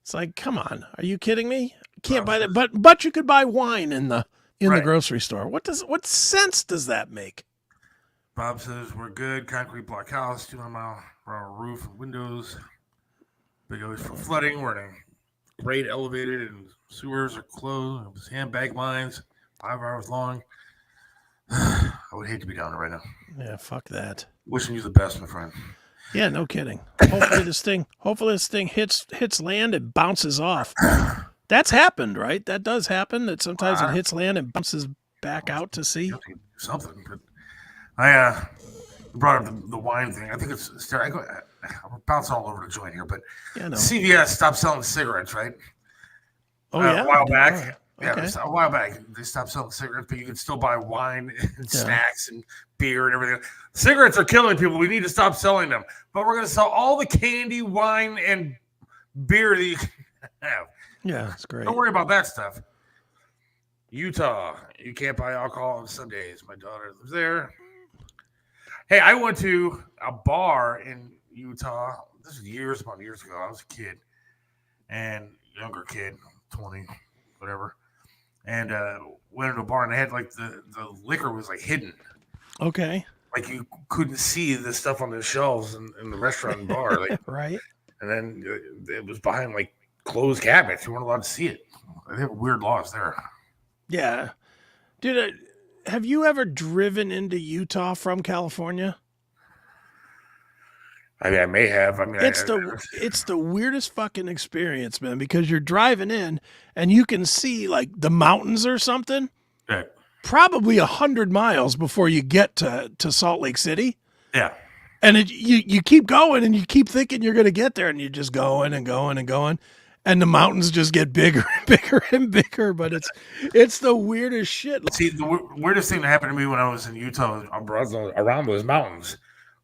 It's like, come on, are you kidding me? Can't buy that, but you could buy wine in the grocery store. What sense does that make? Bob says we're good. Concrete block house, 200 mile per hour roof and windows. Big always for flooding. We're in a grade elevated and sewers are closed. It was handbag lines, 5 hours long. I would hate to be down there right now. Yeah, fuck that. Wishing you the best, my friend. Yeah, no kidding. Hopefully this thing hits land and bounces off. That's happened, right? That does happen. That sometimes it hits land and bounces back out to sea. Something, but I brought up the wine thing. I think I'm bouncing all over the joint here, but Yeah, no. CVS stopped selling cigarettes, right? Oh yeah, a while back. Yeah, Okay. a while back they stopped selling cigarettes, but you can still buy wine and snacks and beer and everything. Cigarettes are killing people. We need to stop selling them. But we're going to sell all the candy, wine, and beer that you can have. Yeah, that's great. Don't worry about that stuff. Utah, you can't buy alcohol on Sundays. My daughter lives there. Hey, I went to a bar in Utah. This was years upon years ago. I was a kid and younger kid, 20, whatever. and went into a bar and they had like the liquor was like hidden. Okay. Like you couldn't see the stuff on the shelves in the restaurant and bar. Like, Right. and then it was behind like closed cabinets. You weren't allowed to see it. They have weird laws there. Yeah. Dude, have you ever driven into Utah from California? I mean, I may have. I mean, It's the weirdest fucking experience, man, because you're driving in and you can see like the mountains or something yeah. probably 100 miles before you get to Salt Lake City. Yeah. And you keep going and you keep thinking you're going to get there and you're just going and going and going. And the mountains just get bigger and bigger and bigger. But it's the weirdest shit. See, the weirdest thing that happened to me when I was in Utah around those mountains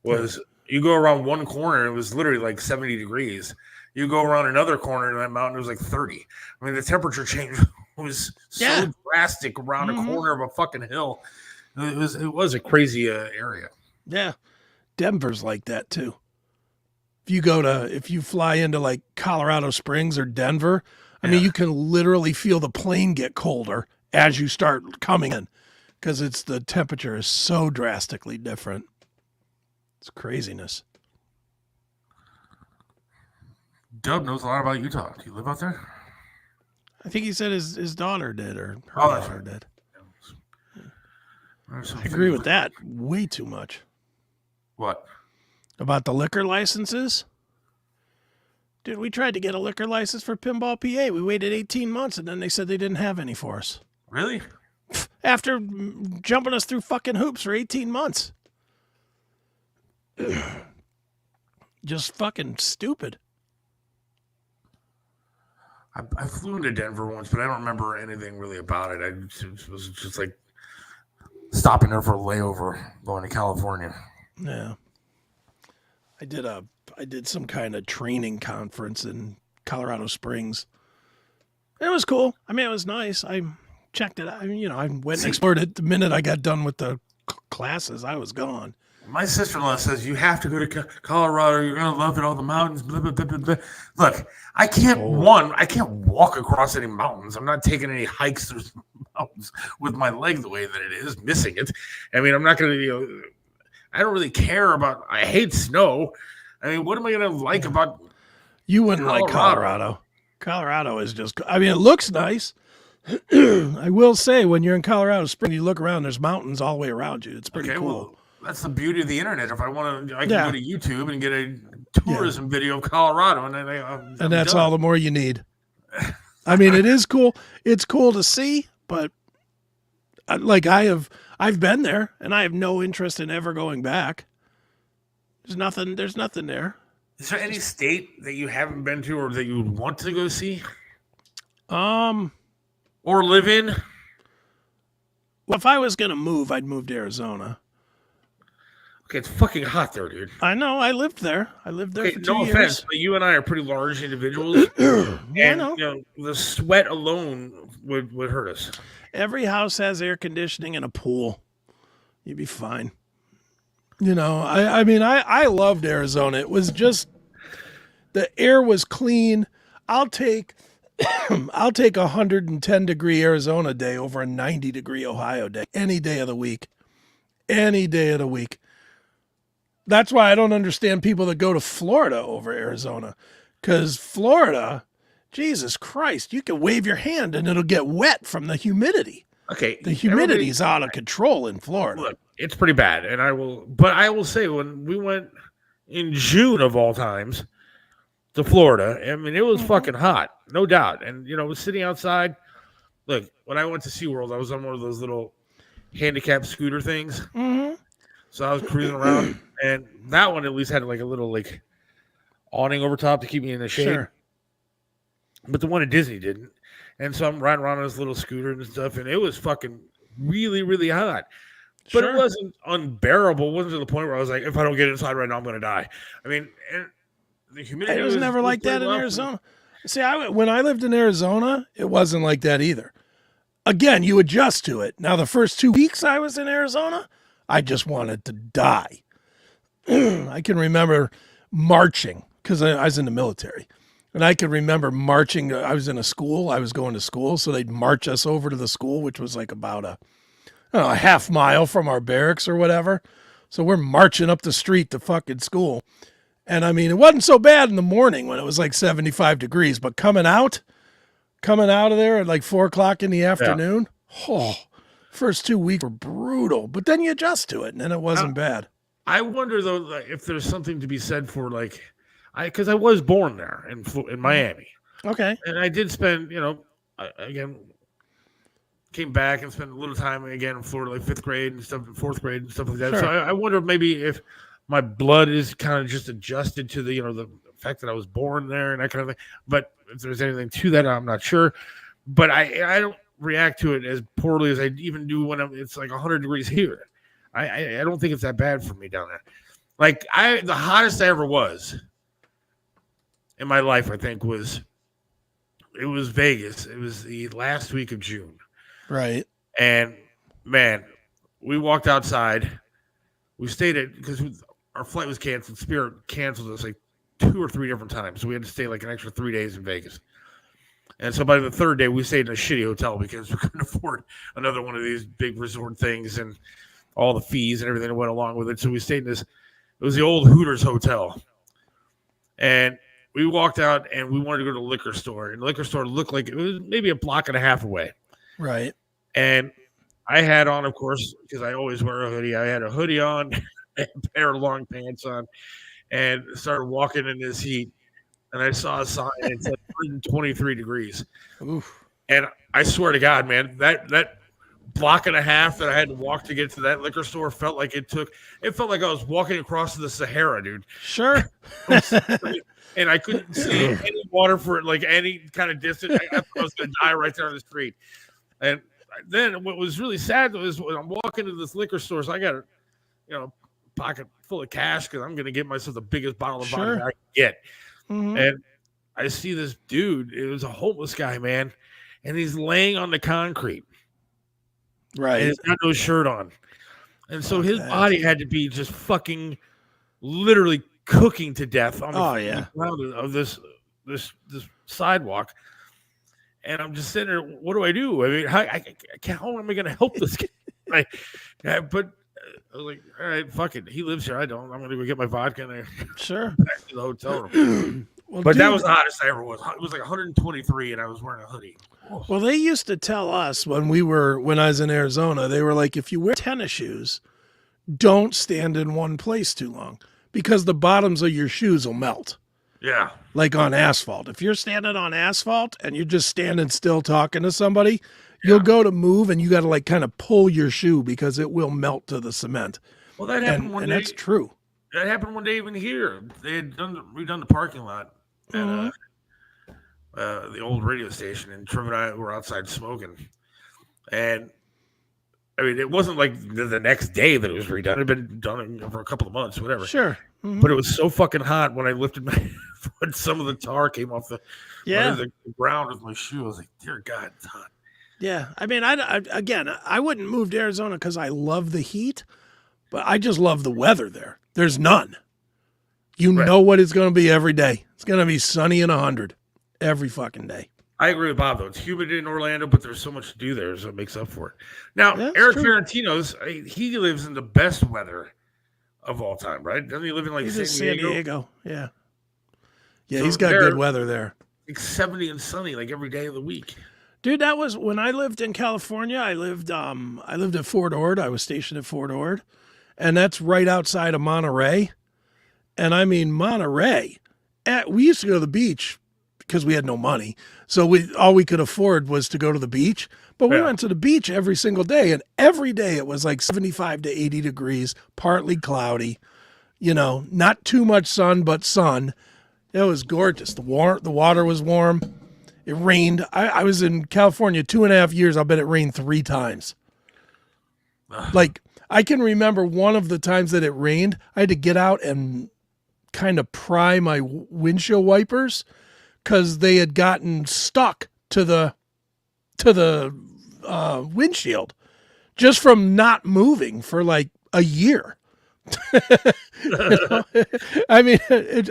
was you go around one corner, it was literally like 70 degrees. You go around another corner in that mountain, it was like 30. I mean, the temperature change was so drastic around a corner of a fucking hill. It was a crazy area. Yeah. Denver's like that too. If you fly into like Colorado Springs or Denver, I mean, you can literally feel the plane get colder as you start coming in because the temperature is so drastically different. It's craziness. Dub knows a lot about Utah. Do you live out there? I think he said his daughter did or her that's daughter right. did. I agree with that way too much. What? About the liquor licenses? Dude, we tried to get a liquor license for Pinball PA. We waited 18 months and then they said they didn't have any for us. Really? After jumping us through fucking hoops for 18 months. Just fucking stupid. I flew into Denver once, but I don't remember anything really about it. It was just like stopping there for a layover going to California. Yeah. I did some kind of training conference in Colorado Springs. It was cool. I mean, it was nice. I checked it out. I went and explored it. The minute I got done with the classes, I was gone. My sister-in-law says you have to go to Colorado. You're gonna love it. All the mountains. Blah, blah, blah, blah, blah. Look, I can't walk across any mountains. I'm not taking any hikes through mountains with my leg the way that it is, missing it. I mean, I'm not gonna. I don't really care about. I hate snow. I mean, what am I gonna like about? You wouldn't like Colorado. Colorado is just. I mean, it looks nice. I will say, when you're in Colorado Springs, you look around. There's mountains all the way around you. It's pretty cool. Well, that's the beauty of the internet. If I want to, I can go to YouTube and get a tourism video of Colorado, and that's all the more you need. I mean, it is cool. It's cool to see, but like I've been there, and I have no interest in ever going back. There's nothing there. Is there any state that you haven't been to, or that you would want to go see, or live in? Well, if I was gonna move, I'd move to Arizona. Okay, it's fucking hot there, dude. I know. I lived there. For 2 years. No offense, but you and I are pretty large individuals. Yeah, and I know. The sweat alone would hurt us. Every house has air conditioning and a pool. You'd be fine. I mean, I loved Arizona. It was just, the air was clean. I'll take a 110-degree Arizona day over a 90-degree Ohio day. Any day of the week. Any day of the week. That's why I don't understand people that go to Florida over Arizona. Because Florida, Jesus Christ, you can wave your hand and it'll get wet from the humidity. Okay. The humidity is out of control in Florida. Look, it's pretty bad. But I will say, when we went in June of all times to Florida, I mean, it was fucking hot, no doubt. And, I was sitting outside. Look, when I went to SeaWorld, I was on one of those little handicap scooter things. Mm-hmm. So I was cruising around, and that one at least had like a little like awning over top to keep me in the shade. Sure. But the one at Disney didn't. And so I'm riding around on this little scooter and stuff, and it was fucking really, really hot. But it wasn't unbearable. It wasn't to the point where I was like, if I don't get inside right now, I'm going to die. I mean, the humidity was never like that in Arizona. See, when I lived in Arizona, it wasn't like that either. Again, you adjust to it. Now, the first 2 weeks I was in Arizona, I just wanted to die. I can remember marching, because I was in the military. And I can remember marching. I was in a school. I was going to school, so they'd march us over to the school, which was like about a half mile from our barracks or whatever. So we're marching up the street to fucking school. And I mean, it wasn't so bad in the morning when it was like 75 degrees, but coming out of there at like 4 o'clock in the afternoon, first 2 weeks were brutal, but then you adjust to it and then it wasn't bad. I wonder though, like, if there's something to be said for like, because I was born there in Miami. Okay. And I did spend, again, came back and spent a little time again in Florida, like 5th grade and stuff, 4th grade and stuff like that. Sure. So I wonder maybe if my blood is kind of just adjusted to the fact that I was born there and that kind of thing. But if there's anything to that, I'm not sure. But I don't react to it as poorly as I even do when it's like 100 degrees here. I don't think it's that bad for me down there. Like the hottest I ever was in my life, I think, was Vegas. It was the last week of June. Right. And man, we walked outside. We stayed because our flight was canceled. Spirit canceled us like 2 or 3 different times. So we had to stay like an extra 3 days in Vegas. And so by the 3rd day, we stayed in a shitty hotel because we couldn't afford another one of these big resort things and all the fees and everything that went along with it. So we stayed in this. It was the old Hooters hotel. And we walked out and we wanted to go to the liquor store. And the liquor store looked like it was maybe a block and a half away. Right. And I had on, of course, because I always wear a hoodie. I had a hoodie on, a pair of long pants on, and started walking in this heat. And I saw a sign and said 123 degrees. Oof. And I swear to God, man, that block and a half that I had to walk to get to that liquor store felt like it felt like I was walking across the Sahara, dude. Sure. And I couldn't see any water for like any kind of distance. I thought I was going to die right there on the street. And then what was really sad was when I'm walking to this liquor store, so I got a pocket full of cash because I'm going to get myself the biggest bottle of vodka I can get. Mm-hmm. And I see this dude. It was a homeless guy, man, and he's laying on the concrete. Right. And he's got no shirt on. And so his body had to be just fucking literally cooking to death on the ground of this sidewalk. And I'm just sitting there, what do I do? I mean, how am I going to help this guy? But I was like, all right, fuck it. He lives here. I don't. I'm going to go get my vodka and back to the hotel room. Well, but that was the hottest I ever was. It was like 123 and I was wearing a hoodie. Well, they used to tell us when I was in Arizona, they were like, if you wear tennis shoes, don't stand in one place too long because the bottoms of your shoes will melt. Yeah. Like on asphalt. If you're standing on asphalt and you're just standing still talking to somebody, you'll go to move and you got to like kind of pull your shoe because it will melt to the cement. Well, that happened one day. And that's true. That happened one day even here. They had redone the parking lot at the old radio station, and Trev and I were outside smoking. And I mean, it wasn't like the next day that it was redone. It had been done for a couple of months, whatever. Sure. Mm-hmm. But it was so fucking hot when I lifted my foot, some of the tar came off the ground with my shoe. I was like, dear God, it's hot. Yeah. I mean, I wouldn't move to Arizona because I love the heat, but I just love the weather there. There's none. You know what it's going to be every day. It's going to be sunny and 100 every fucking day. I agree with Bob, though. It's humid in Orlando, but there's so much to do there, so it makes up for it. Now, Eric Fiorentino's, he lives in the best weather of all time, right? Doesn't he live in like San Diego? Yeah. Yeah, so he's got good weather there. Like 70 and sunny, like every day of the week. Dude, that was when I lived in California. I lived at Fort Ord. I was stationed at Fort Ord, and that's right outside of Monterey. And I mean, Monterey, we used to go to the beach because we had no money. So all we could afford was to go to the beach. But we went to the beach every single day. And every day it was like 75 to 80 degrees, partly cloudy, not too much sun, but sun. It was gorgeous. The water was warm. It rained. I was in California 2.5 years. I'll bet it rained 3 times. Like, I can remember one of the times that it rained, I had to get out and kind of pry my windshield wipers because they had gotten stuck to the windshield just from not moving for like a year. I mean,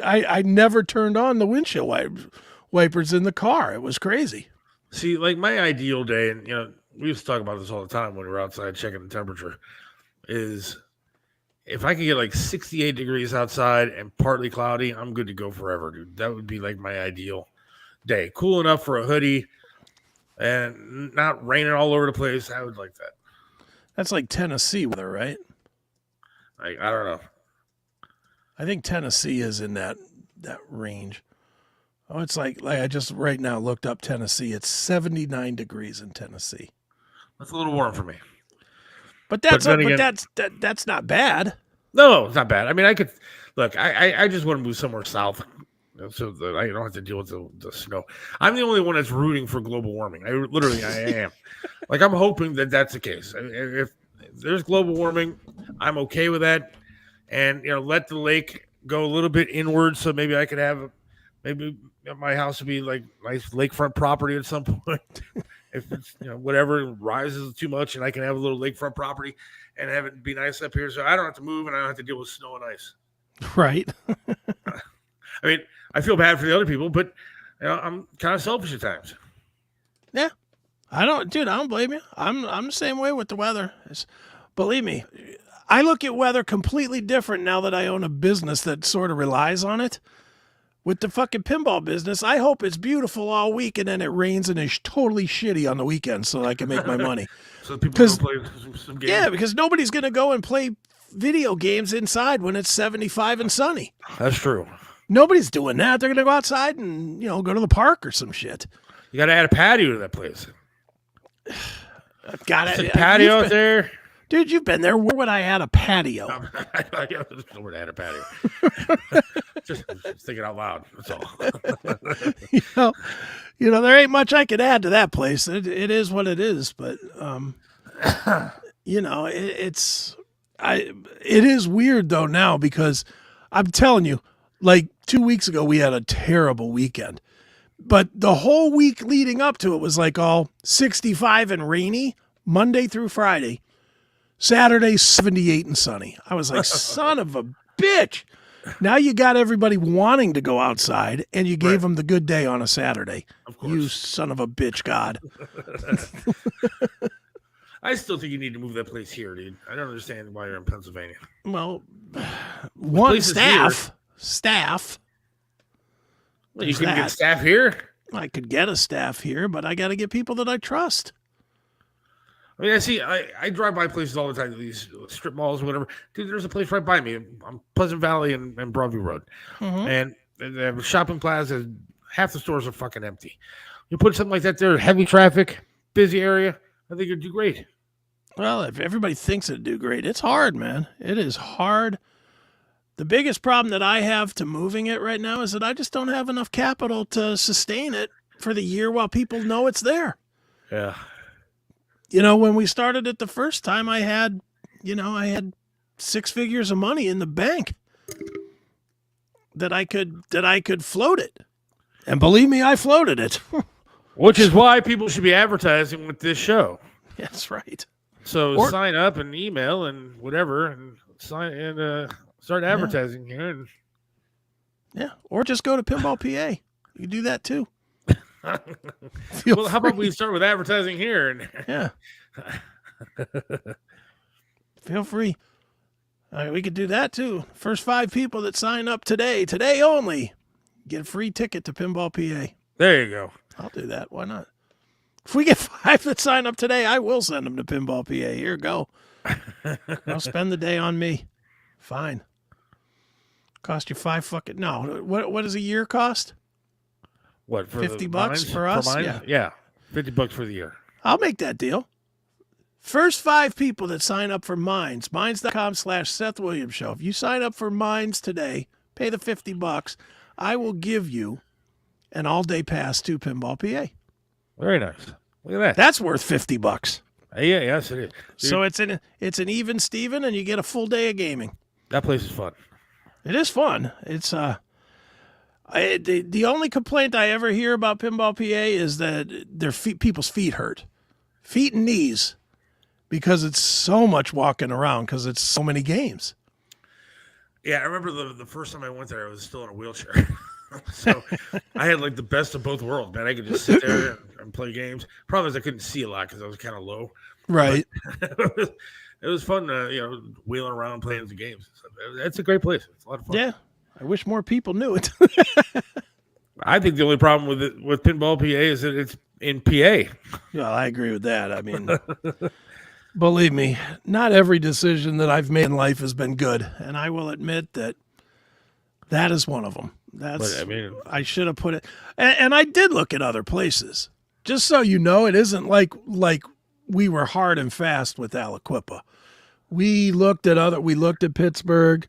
I never turned on the windshield wipers in the car. It was crazy. See, like my ideal day, and we used to talk about this all the time when we were outside checking the temperature, is if I could get like 68 degrees outside and partly cloudy, I'm good to go forever, dude. That would be like my ideal day. Cool enough for a hoodie and not raining all over the place. I would like that. That's like Tennessee weather, right? I don't know. I think Tennessee is in that range. Oh, it's like I just right now looked up Tennessee. It's 79 degrees in Tennessee. That's a little warm for me. But that's then again- that's not bad. No, it's not bad. I mean, I could look. I just want to move somewhere south, so that I don't have to deal with the snow. I'm the only one that's rooting for global warming. I am. Like I'm hoping that that's the case. If there's global warming, I'm okay with that, and let the lake go a little bit inward, so maybe I could have my house would be like nice lakefront property at some point. If it's whatever rises too much, and I can have a little lakefront property and have it be nice up here, so I don't have to move and I don't have to deal with snow and ice. Right. I mean, I feel bad for the other people, but I'm kind of selfish at times. Yeah. I don't blame you. I'm the same way with the weather. Believe me, I look at weather completely different now that I own a business that sort of relies on it. With the fucking pinball business, I hope it's beautiful all week and then it rains and it's totally shitty on the weekend so I can make my money. So people can play some games. Yeah, because nobody's going to go and play video games inside when it's 75 and sunny. That's true. Nobody's doing that. They're going to go outside and, go to the park or some shit. You got to add a patio to that place. I've got It's a patio out there. Dude, you've been there. Where would I add a patio? I don't know where to add a patio. just thinking out loud. That's all. There ain't much I could add to that place. It is what it is. But, it is weird though now because I'm telling you, like 2 weeks ago, we had a terrible weekend. But the whole week leading up to it was like all 65 and rainy, Monday through Friday. Saturday, 78 and sunny. I was like, son of a bitch. Now you got everybody wanting to go outside, and you gave them the good day on a Saturday. Of course. You son of a bitch, God. I still think you need to move that place here, dude. I don't understand why you're in Pennsylvania. Well, one place is staff. Well, you There's can that. get staff here. I could get a staff here, but I got to get people that I trust. I mean, I drive by places all the time, these strip malls or whatever. Dude, there's a place right by me on Pleasant Valley and Broadview Road. Mm-hmm. And they have a shopping plaza. Half the stores are fucking empty. You put something like that there, heavy traffic, busy area, I think it'd do great. Well, if everybody thinks it'd do great, it's hard, man. It is hard. The biggest problem that I have to moving it right now is that I just don't have enough capital to sustain it for the year while people know it's there. Yeah. When we started it the first time, I had 6 figures of money in the bank that I could float it. And believe me, I floated it. Which is why people should be advertising with this show. That's right. So sign up and email and whatever and start advertising here. And Yeah. Or just go to Pinball PA. You can do that too. Well, how about we start with advertising here? And Yeah. Feel free. All right, we could do that too. First 5 people that sign up today only, get a free ticket to Pinball PA. there you go. I'll do that. Why not? If we get 5 that sign up today, I will send them to Pinball PA. Here, go. I'll spend the day on me. Fine. Cost you no. What does a year cost? What, for $50 the bucks mines? for us? mines? Yeah. $50 for the year. I'll make that deal. First 5 people that sign up for Mines, mines.com/Seth Williams Show. If you sign up for Mines today, pay the $50, I will give you an all-day pass to Pinball PA. Very nice. Look at that. That's worth $50. Yeah, yes, it is. Dude, So it's an even Steven, and you get a full day of gaming. that place is fun. It is fun. It's the only complaint I ever hear about Pinball PA is that people's feet hurt, feet and knees, because it's so much walking around because it's so many games. Yeah, I remember the first time I went there, I was still in a wheelchair. So I had like the best of both worlds, man. I could just sit there and play games. Problem is I couldn't see a lot because I was kind of low. Right. It was fun, wheeling around playing the games. It's a great place. It's a lot of fun. Yeah. I wish more people knew it. I think the only problem with pinball PA is that it's in PA. Well, I agree with that. I mean, believe me, not every decision that I've made in life has been good, and I will admit that is one of them. I should have put it, and I did look at other places. Just so you know, it isn't like we were hard and fast with Aliquippa. We looked at Pittsburgh.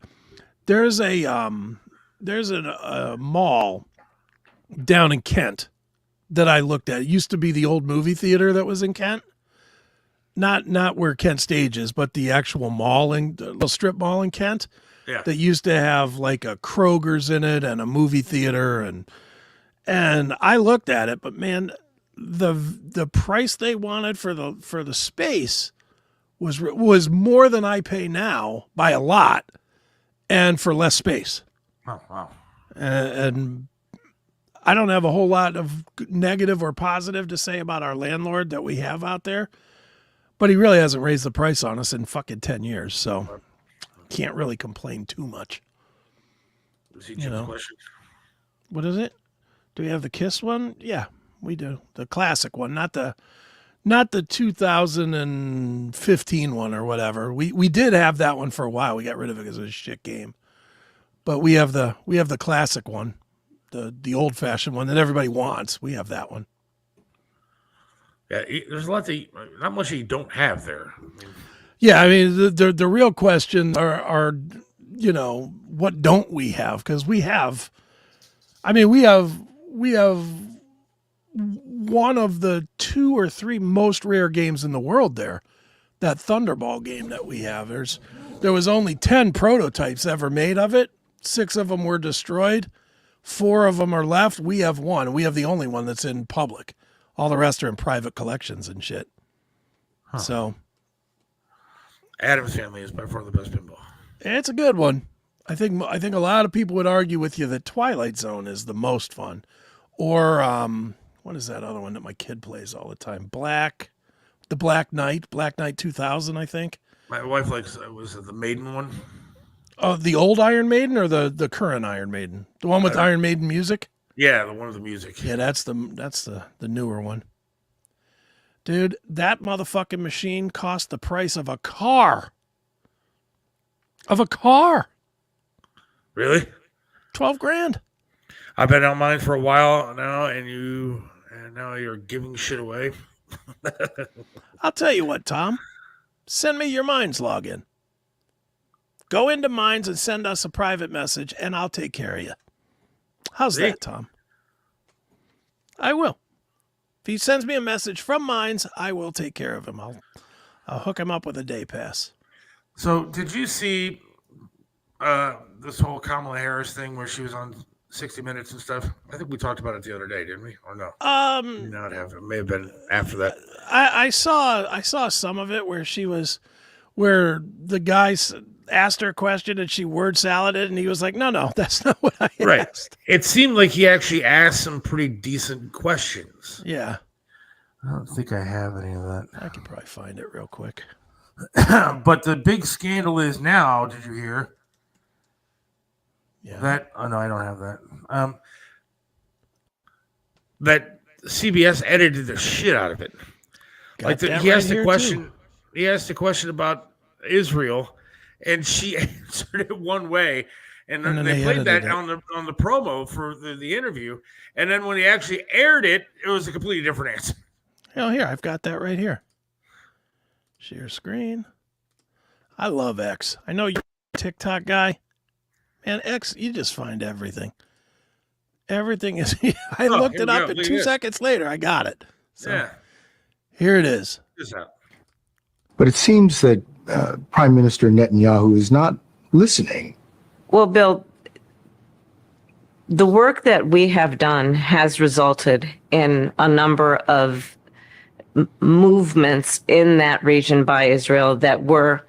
There's a mall down in Kent that I looked at. It used to be the old movie theater that was in Kent. Not where Kent Stage is, but the actual mall, the strip mall in Kent. Yeah. That used to have like a Kroger's in it and a movie theater, and I looked at it, but man, the price they wanted for the space was more than I pay now by a lot, and for less space. Oh wow! And I don't have a whole lot of negative or positive to say about our landlord that we have out there, but he really hasn't raised the price on us in fucking 10 years, so can't really complain too much. Question? What is it? Do we have the Kiss one? Yeah, we do. The classic one, not the 2015 one or whatever. We did have that one for a while. We got rid of it because it was a shit game. But we have the classic one, the old fashioned one that everybody wants. We have that one. Yeah, there's a lot not much that you don't have there. Yeah, I mean the real question are what don't we have? Because we have one of the 2 or 3 most rare games in the world there. That Thunderball game that we have. There was only 10 prototypes ever made of it. 6 of them were destroyed. 4 of them are left. We have one. We have the only one that's in public. All the rest are in private collections and shit. Huh. So Addams Family is by far the best pinball. It's a good one. I think a lot of people would argue with you that Twilight Zone is the most fun. Or what is that other one that my kid plays all the time? Black Knight 2000, I think. My wife likes was it the Maiden one? Oh, the old Iron Maiden or the current Iron Maiden? The one with Iron Maiden music? Yeah, the one with the music. Yeah, that's the newer one. Dude, that motherfucking machine cost the price of a car. Really? $12,000. I've been on mine for a while now, and now you're giving shit away. I'll tell you what, Tom. Send me your Minds login. Go into Minds and send us a private message, and I'll take care of you. How's that, Tom? I will. If he sends me a message from Minds, I will take care of him. I'll hook him up with a day pass. So, did you see this whole Kamala Harris thing where she was on 60 Minutes and stuff? I think we talked about it the other day, didn't we? Or no? Not have. It may have been after that. I saw some of it where the guy asked her a question and she word saladed, and he was like, no, that's not what I asked. It seemed like he actually asked some pretty decent questions. Yeah. I don't think I have any of that. I can probably find it real quick. But the big scandal is now, did you hear? Yeah. Oh no, I don't have that. That CBS edited the shit out of it. He asked a question. Too. He asked a question about Israel, and she answered it one way, and then they played that on the promo for the interview, and then when he actually aired it, it was a completely different answer. Oh, here, I've got that right here. Share screen. I love X. I know you're a TikTok guy. Man, X, you just find everything. Everything is. I looked it up, and 2 seconds later, I got it. So, yeah. Here it is. But it seems that Prime Minister Netanyahu is not listening. Well, Bill, the work that we have done has resulted in a number of movements in that region by Israel that were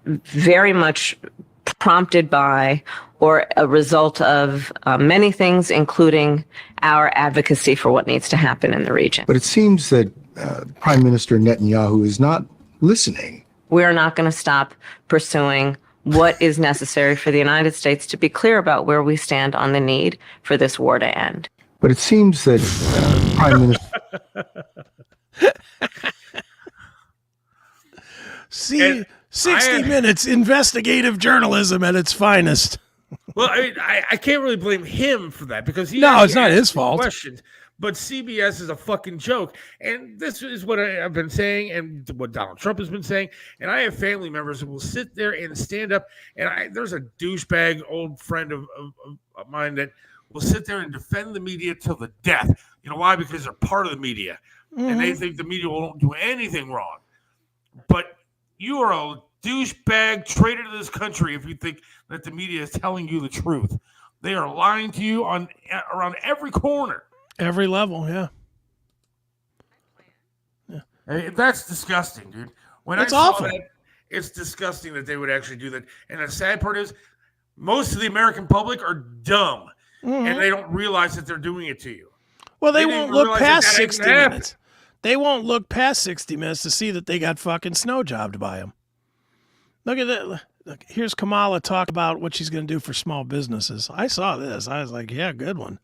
very much prompted by or a result of many things, including our advocacy for what needs to happen in the region. But it seems that Prime Minister Netanyahu is not listening. We're not going to stop pursuing what is necessary for the United States to be clear about where we stand on the need for this war to end. But it seems that Prime Minister... See, 60 Minutes investigative journalism at its finest. Well, I mean, I can't really blame him for that because No, it's not his fault. Questions, but CBS is a fucking joke, and this is what I've been saying, and what Donald Trump has been saying. And I have family members who will sit there and stand up. And there's a douchebag old friend of mine that will sit there and defend the media till the death. You know why? Because they're part of the media, and they think the media won't do anything wrong. But you are a douchebag traitor to this country if you think that the media is telling you the truth. They are lying to you around every corner. Every level, yeah. That's disgusting, dude. When That's I saw awful. that, it's disgusting that they would actually do that. And the sad part is most of the American public are dumb, and they don't realize that they're doing it to you. Well, they They won't didn't look realize past that 60 even happened. minutes. They won't look past 60 minutes to see that they got fucking snow jobbed by them. Look at that. Look, here's Kamala talk about what she's going to do for small businesses. I saw this. I was like, yeah, good one.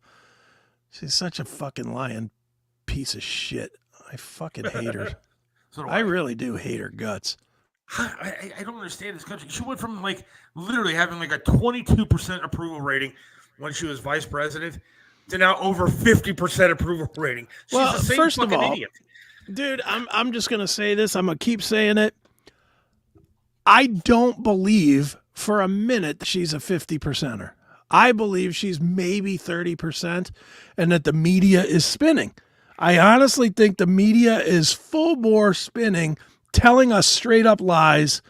She's such a fucking lying piece of shit. I fucking hate her. So do I really do hate her guts. I don't understand this country. She went from literally having a 22% approval rating when she was vice president to now over 50% approval rating. She's Well, the same first of fucking all, idiot. Dude, I'm just going to say this. I'm going to keep saying it. I don't believe for a minute that she's a 50%er. I believe she's maybe 30% and that the media is spinning. I honestly think the media is full bore spinning, telling us straight up lies.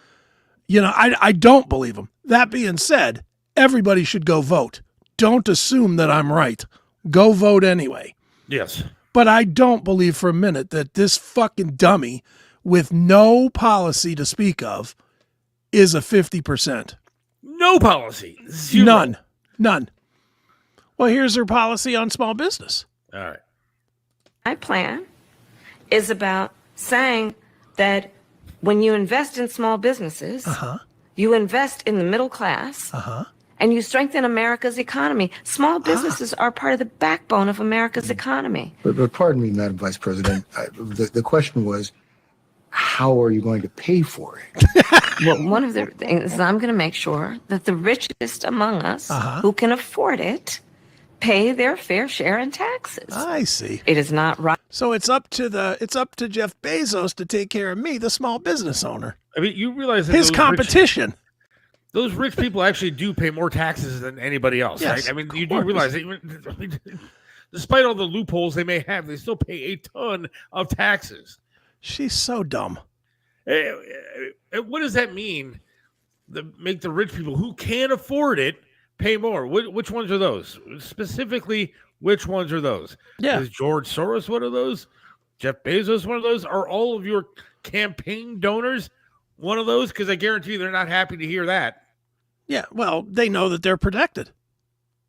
You know, I don't believe them. That being said, everybody should go vote. Don't assume that I'm right. Go vote anyway. Yes. But I don't believe for a minute that this fucking dummy with no policy to speak of is a 50%. No policy. Zero. None. Well, here's her policy on small business. All right. My plan is about saying that when you invest in small businesses, you invest in the middle class, and you strengthen America's economy. Small businesses are part of the backbone of America's economy. But pardon me, Madam Vice President, the question was, how are you going to pay for it? Well, one of the things is I'm going to make sure that the richest among us who can afford it pay their fair share in taxes. I see. It is not right. So it's up to Jeff Bezos to take care of me, the small business owner. I mean, you realize that His competition. Those rich people actually do pay more taxes than anybody else, Yes, right? I mean, you course. do realize that despite all the loopholes they may have, they still pay a ton of taxes. She's so dumb. What does that mean? Make the rich people who can afford it pay more. Which ones are those? Specifically, which ones are those? Yeah. Is George Soros one of those? Jeff Bezos one of those? Are all of your campaign donors one of those? Because I guarantee you they're not happy to hear that. Yeah, well, they know that they're protected.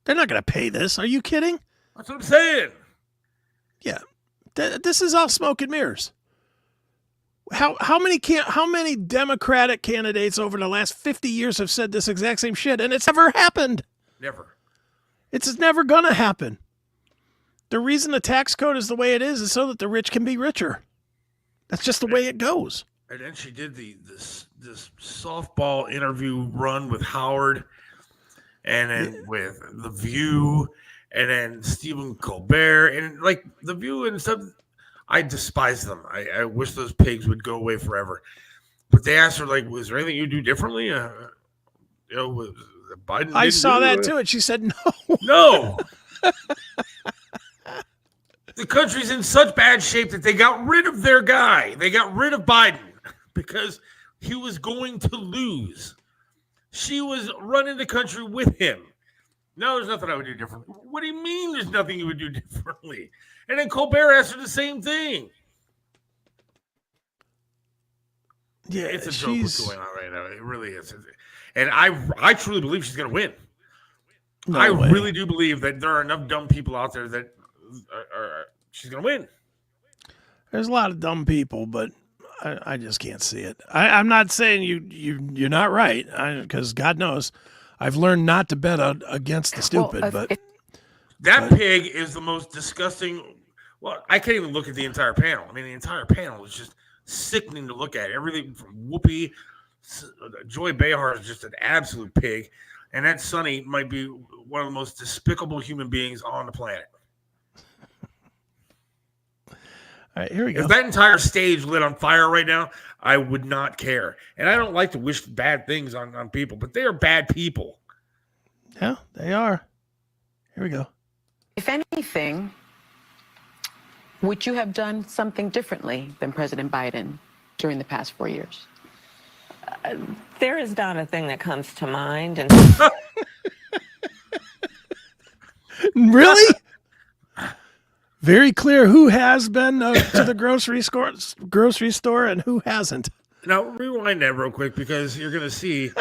They're not going to pay this. Are you kidding? That's what I'm saying. Yeah. This is all smoke and mirrors. How many Democratic candidates over the last 50 years have said this exact same shit, and it's never happened? Never. It's never going to happen. The reason the tax code is the way it is so that the rich can be richer. That's just the way it goes. And then she did this softball interview run with Howard, and then with The View, and then Stephen Colbert, and like The View and stuff. I despise them. I wish those pigs would go away forever. But they asked her, like, was there anything you do differently? Was Biden? I saw that too, and she said no. No. The country's in such bad shape that they got rid of their guy. They got rid of Biden because he was going to lose. She was running the country with him. No, there's nothing I would do differently. What do you mean there's nothing you would do differently? And then Colbert asked her the same thing. Yeah, It's a joke what's going on right now. It really is. And I truly believe she's going to win. No I way. really do believe that there are enough dumb people out there that she's going to win. There's a lot of dumb people, but I just can't see it. I'm not saying you're not right, because God knows I've learned not to bet against the stupid. That pig is the most disgusting. Well, I can't even look at the entire panel. I mean, the entire panel is just sickening to look at. Everything from Whoopi, Joy Behar is just an absolute pig, and that Sonny might be one of the most despicable human beings on the planet. All right, here we go. If that entire stage lit on fire right now, I would not care. And I don't like to wish bad things on people, but they are bad people. Yeah, they are. Here we go. If anything, would you have done something differently than President Biden during the past 4 years? There is not a thing that comes to mind. And Really? Very clear who has been to the grocery store and who hasn't. Now, rewind that real quick because you're going to see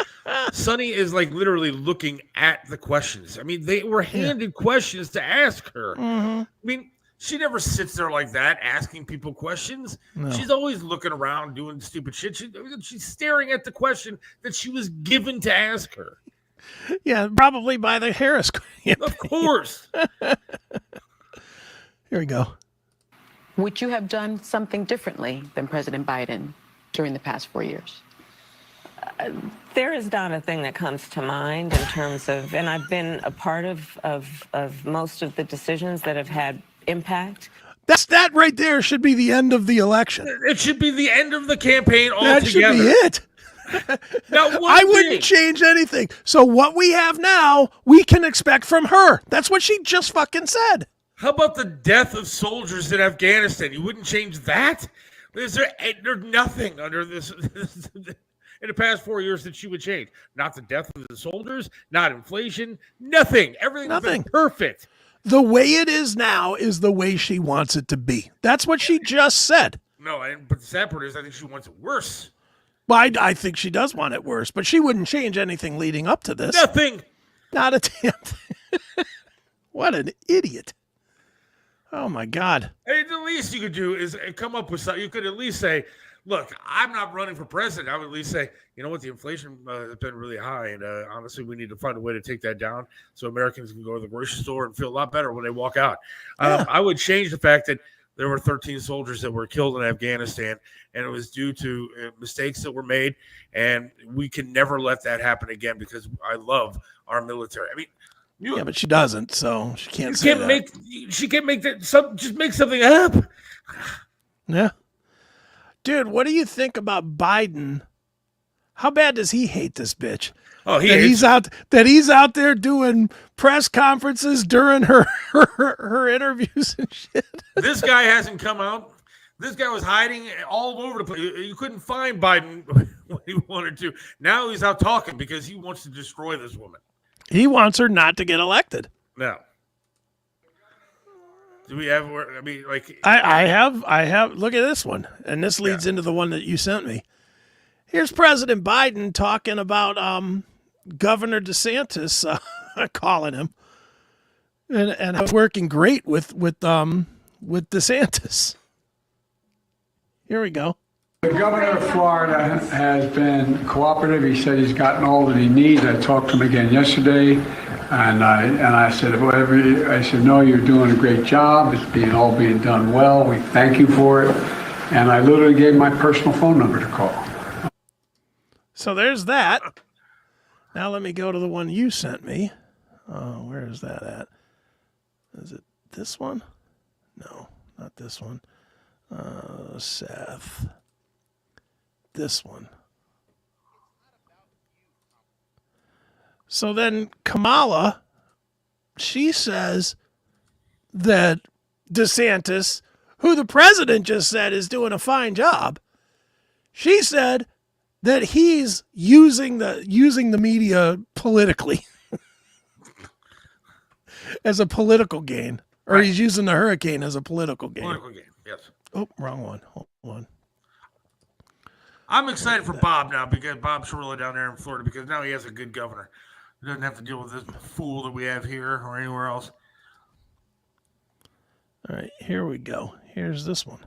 Sonny is like literally looking at the questions. I mean, they were handed questions to ask her. Mm-hmm. I mean, she never sits there like that asking people questions. No. She's always looking around doing stupid shit. She's staring at the question that she was given to ask her. Yeah, probably by the Harris campaign. Of course. Here we go. Would you have done something differently than President Biden during the past 4 years? there is not a thing that comes to mind in terms of, and I've been a part of most of the decisions that have had impact. That right there should be the end of the election. It should be the end of the campaign altogether. That should be it. I wouldn't change anything. So what we have now, we can expect from her. That's what she just fucking said. How about the death of soldiers in Afghanistan? You wouldn't change that? There's nothing under this in the past 4 years that she would change. Not the death of the soldiers, not inflation, nothing. Everything's been perfect. The way it is now is the way she wants it to be. That's what she just said. No, but the sad part is I think she wants it worse. Well, I think she does want it worse, but she wouldn't change anything leading up to this. Nothing. Not a damn thing. What an idiot. Oh, my God. Hey, the least you could do is come up with something. You could at least say, look, I'm not running for president. I would at least say, you know what, the inflation has been really high, and honestly, we need to find a way to take that down so Americans can go to the grocery store and feel a lot better when they walk out. I would change the fact that there were 13 soldiers that were killed in Afghanistan, and it was due to mistakes that were made, and we can never let that happen again because I love our military. I mean, yeah, but she doesn't, so she can't you say can't that. She can't make that. Just make something up. Yeah. Dude, what do you think about Biden? How bad does he hate this bitch? Oh, he's out there doing press conferences during her interviews and shit. This guy hasn't come out. This guy was hiding all over the place. You couldn't find Biden when he wanted to. Now he's out talking because he wants to destroy this woman. He wants her not to get elected. No. Do we have? I mean, like I have. Look at this one, and this leads into the one that you sent me. Here's President Biden talking about Governor DeSantis, calling him, and how working great with DeSantis. Here we go. The governor of Florida has been cooperative. He said he's gotten all that he needs. I talked to him again yesterday, and I said, I said, no, you're doing a great job. It's all being done well. We thank you for it. And I literally gave my personal phone number to call. So there's that. Now let me go to the one you sent me. Oh, where is that at? Is it this one? No, not this one. Seth. This one. So then Kamala, she says that DeSantis, who the president just said is doing a fine job, she said that he's using the media politically as a political gain, or he's using the hurricane as a political gain. Political game, yes. Oh, wrong one. Hold on. I'm excited for Bob now because Bob Cirillo down there in Florida because now he has a good governor. He doesn't have to deal with this fool that we have here or anywhere else. All right, here we go. Here's this one.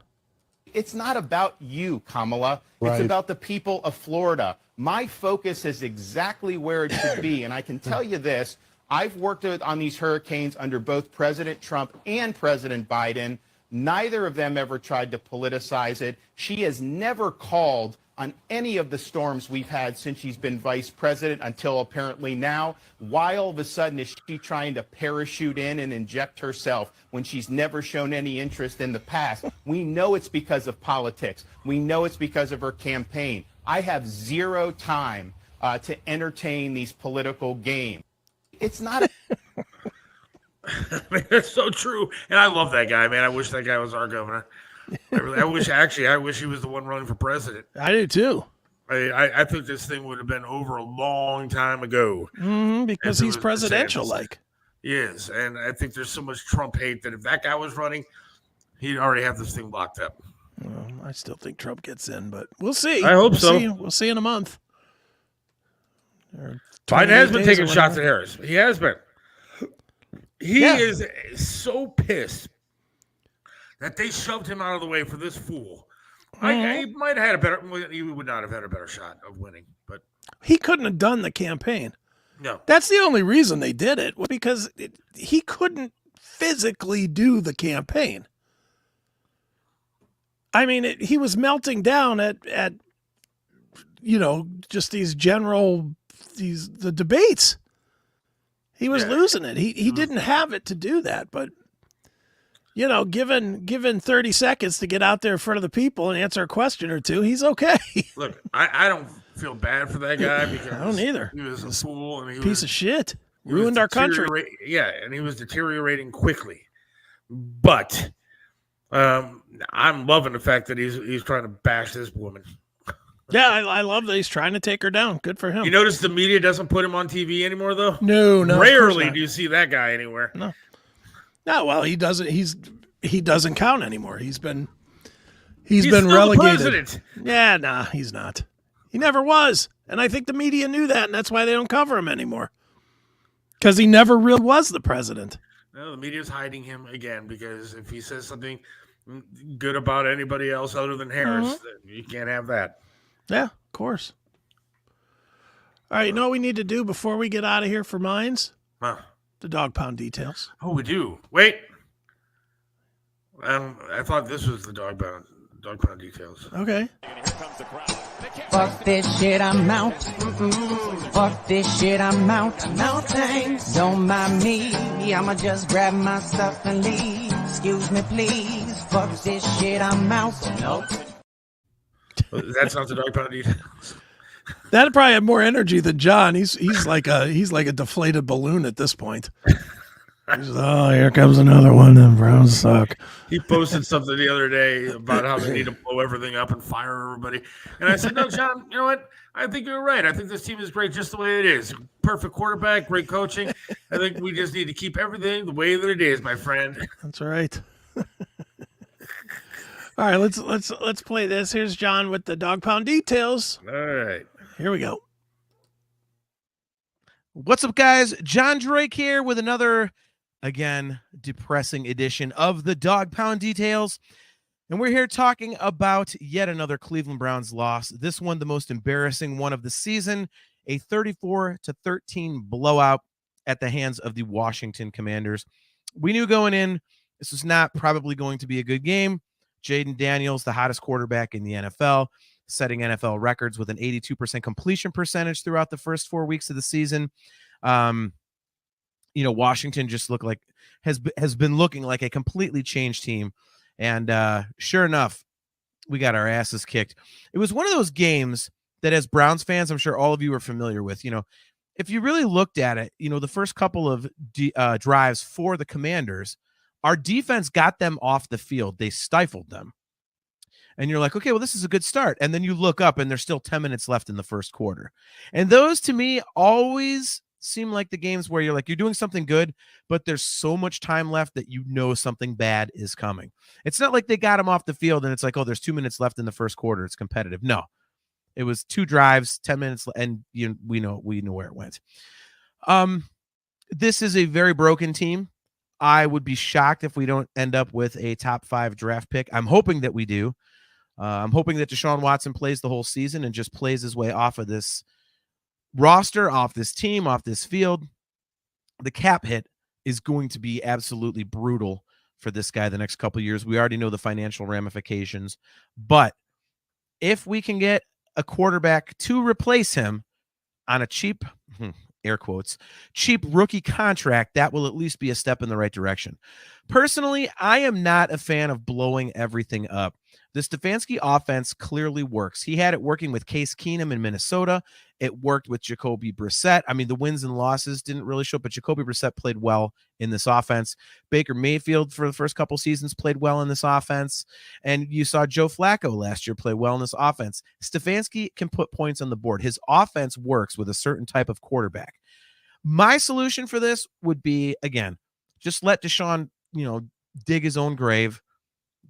It's not about you, Kamala. It's Right. about the people of Florida. My focus is exactly where it should be. And I can tell you this, I've worked on these hurricanes under both President Trump and President Biden. Neither of them ever tried to politicize it. She has never called on any of the storms we've had since she's been vice president until apparently now. Why all of a sudden is she trying to parachute in and inject herself when she's never shown any interest in the past? We know it's because of politics. We know it's because of her campaign. I have zero time to entertain these political games. It's not. I mean, that's so true. And I love that guy, man. I wish that guy was our governor. I wish he was the one running for president. I do too. I think this thing would have been over a long time ago. Because he's presidential, like. He is. And I think there's so much Trump hate that if that guy was running, he'd already have this thing locked up. Well, I still think Trump gets in, but we'll see. I hope so. We'll see in a month. Biden has been taking shots at Harris. He has been. He is so pissed that they shoved him out of the way for this fool. He might have had a better. He would not have had a better shot of winning, but he couldn't have done the campaign. No, that's the only reason they did it, because he couldn't physically do the campaign. I mean, he was melting down at just the debates. He was losing it. He didn't have it to do that, but given 30 seconds to get out there in front of the people and answer a question or two, he's okay. Look, I don't feel bad for that guy because I don't either. He was a fool and he piece of shit. Ruined our country. Yeah, and he was deteriorating quickly. But I'm loving the fact that he's trying to bash this woman. Yeah, I love that he's trying to take her down. Good for him. You notice the media doesn't put him on TV anymore, though? No. Rarely do you see that guy anywhere. No. Well, he doesn't. He doesn't count anymore. He's been relegated. The president. Yeah, he's not. He never was, and I think the media knew that, and that's why they don't cover him anymore. Because he never really was the president. No, the media's hiding him again because if he says something good about anybody else other than Harris, then you can't have that. Yeah, of course. All right, you know what we need to do before we get out of here for Minds? Huh. The dog pound details. Oh, we do. Wait. I thought this was the dog pound details. Okay. Fuck this shit, I'm out. Fuck this shit, I'm out. No thanks. Don't mind me. I'ma just grab my stuff and leave. Excuse me, please. Fuck this shit, I'm out. Nope. That's not the dog pound details. That'd probably have more energy than John. He's like a deflated balloon at this point. Here comes another one. Them Browns suck. He posted something the other day about how they need to blow everything up and fire everybody. And I said, no, John, you know what? I think you're right. I think this team is great just the way it is. Perfect quarterback, great coaching. I think we just need to keep everything the way that it is, my friend. That's right. All right, let's play this. Here's John with the dog pound details. All right. Here we go. What's up, guys? John Drake here with another, again, depressing edition of the Dog Pound Details. And we're here talking about yet another Cleveland Browns loss. This one, the most embarrassing one of the season, a 34-13 blowout at the hands of the Washington Commanders. We knew going in, this was not probably going to be a good game. Jaden Daniels, the hottest quarterback in the NFL, setting NFL records with an 82% completion percentage throughout the first 4 weeks of the season. Washington just has been looking like a completely changed team. And sure enough, we got our asses kicked. It was one of those games that as Browns fans, I'm sure all of you are familiar with. If you really looked at it, the first couple of drives for the Commanders, our defense got them off the field. They stifled them. And you're like, okay, well, this is a good start. And then you look up and there's still 10 minutes left in the first quarter. And those to me always seem like the games where you're doing something good, but there's so much time left that something bad is coming. It's not like they got them off the field and it's like, oh, there's 2 minutes left in the first quarter. It's competitive. No, it was 2 drives, 10 minutes. And we know where it went. This is a very broken team. I would be shocked if we don't end up with a top 5 draft pick. I'm hoping that we do. I'm hoping that Deshaun Watson plays the whole season and just plays his way off of this roster, off this team, off this field. The cap hit is going to be absolutely brutal for this guy the next couple of years. We already know the financial ramifications, but if we can get a quarterback to replace him on a cheap, air quotes, cheap rookie contract, that will at least be a step in the right direction. Personally, I am not a fan of blowing everything up. The Stefanski offense clearly works. He had it working with Case Keenum in Minnesota. It worked with Jacoby Brissett. I mean, the wins and losses didn't really show, but Jacoby Brissett played well in this offense. Baker Mayfield for the first couple seasons played well in this offense. And you saw Joe Flacco last year play well in this offense. Stefanski can put points on the board. His offense works with a certain type of quarterback. My solution for this would be, again, just let Deshaun, dig his own grave,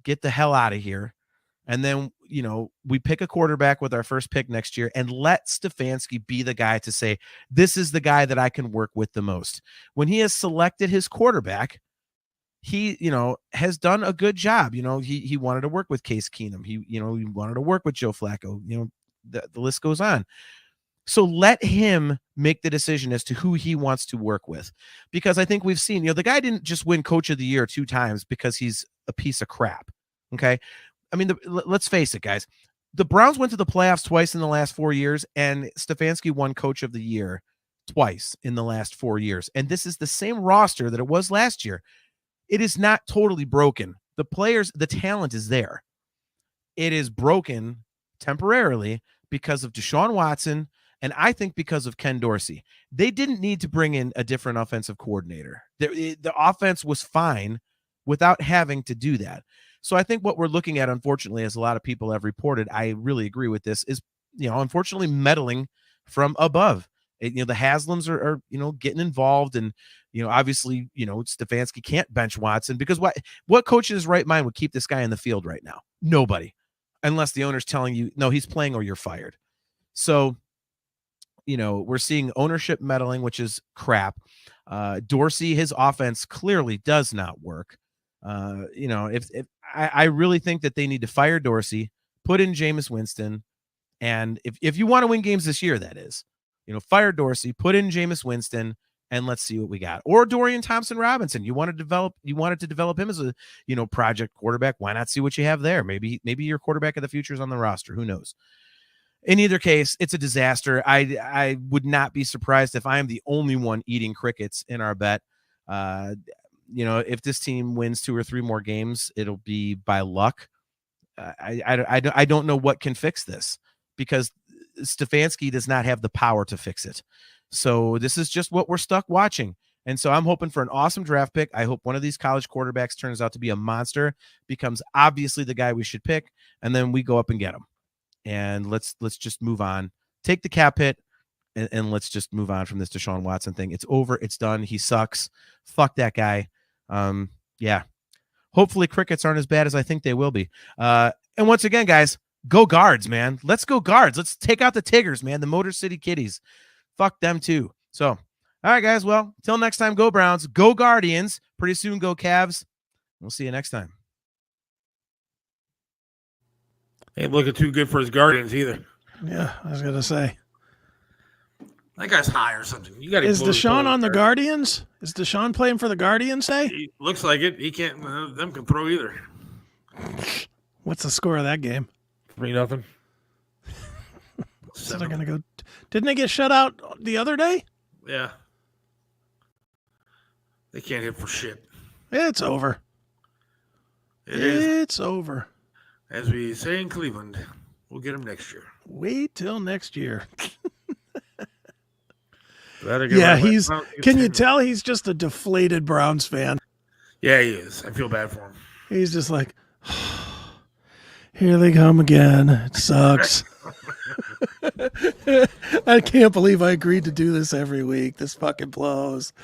get the hell out of here. And then, we pick a quarterback with our first pick next year and let Stefanski be the guy to say, this is the guy that I can work with the most. When he has selected his quarterback, he, has done a good job. He wanted to work with Case Keenum. He wanted to work with Joe Flacco. The list goes on. So let him make the decision as to who he wants to work with, because I think we've seen, the guy didn't just win Coach of the Year 2 times because he's a piece of crap. Okay. I mean, let's face it, guys. The Browns went to the playoffs twice in the last 4 years, and Stefanski won Coach of the Year twice in the last 4 years. And this is the same roster that it was last year. It is not totally broken. The players, the talent is there. It is broken temporarily because of Deshaun Watson, and I think because of Ken Dorsey. They didn't need to bring in a different offensive coordinator. The offense was fine without having to do that. So I think what we're looking at, unfortunately, as a lot of people have reported, I really agree with this, is, unfortunately meddling from above. The Haslams are getting involved, and, obviously, Stefanski can't bench Watson, because what coach in his right mind would keep this guy in the field right now? Nobody, unless the owner's telling you, no, he's playing or you're fired. So, we're seeing ownership meddling, which is crap. Dorsey, his offense clearly does not work. If I really think that they need to fire Dorsey, put in Jameis Winston, and if you want to win games this year, that is, fire Dorsey, put in Jameis Winston, and let's see what we got. Or Dorian Thompson-Robinson. You wanted to develop him as a, project quarterback. Why not see what you have there? Maybe your quarterback of the future is on the roster. Who knows? In either case, it's a disaster. I would not be surprised if I am the only one eating crickets in our bet. If this team wins 2 or 3 more games, it'll be by luck. I don't know what can fix this, because Stefanski does not have the power to fix it. So this is just what we're stuck watching. And so I'm hoping for an awesome draft pick. I hope one of these college quarterbacks turns out to be a monster, becomes obviously the guy we should pick, and then we go up and get him. And let's just move on. Take the cap hit, and let's just move on from this Deshaun Watson thing. It's over. It's done. He sucks. Fuck that guy. Yeah. Hopefully crickets aren't as bad as I think they will be. And once again, guys, go Guards, man. Let's go Guards. Let's take out the Tigers, man. The Motor City Kitties. Fuck them too. So, all right, guys. Well, till next time, go Browns. Go Guardians. Pretty soon, go Cavs. We'll see you next time. Ain't looking too good for his Guardians either. Yeah, I was going to say. That guy's high or something. You got. Is Deshaun on the Guardians? Is Deshaun playing for the Guardians? He looks like it. He can't. Them can throw either. What's the score of that game? 3-0. So they're gonna go. Didn't they get shut out the other day? Yeah. They can't hit for shit. It's over. It's over. As we say in Cleveland, we'll get him next year. Wait till next year. Yeah, can you tell he's just a deflated Browns fan? Yeah, he is. I feel bad for him. He's just like, here they come again. It sucks. I can't believe I agreed to do this every week. This fucking blows.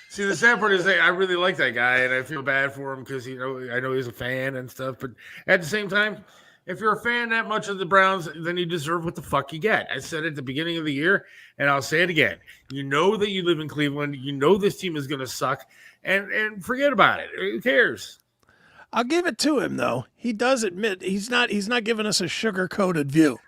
See, the sad part is I really like that guy, and I feel bad for him because I know he's a fan and stuff. But at the same time, if you're a fan that much of the Browns, then you deserve what the fuck you get. I said it at the beginning of the year, and I'll say it again. You know that you live in Cleveland. You know this team is going to suck, and forget about it. Who cares? I'll give it to him, though. He does admit he's not giving us a sugar-coated view.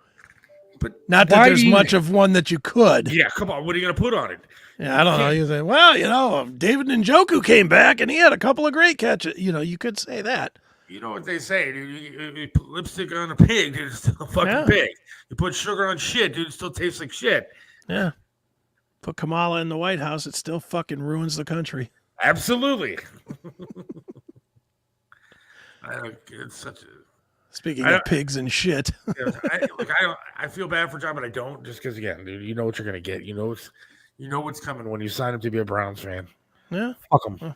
But not that there's much of one that you could. Yeah, come on. What are you going to put on it? Yeah, I don't know. You say, well, David Njoku came back and he had a couple of great catches. You could say that. You know what they say, dude. You put lipstick on a pig, dude, it's still a fucking pig. You put sugar on shit, dude, it still tastes like shit. Yeah. Put Kamala in the White House, it still fucking ruins the country. Absolutely. It's such a... Speaking of pigs and shit. I feel bad for John, but I don't, just because, again, dude, you know what you're going to get. You know what's coming when you sign up to be a Browns fan. Yeah. Fuck him. Well,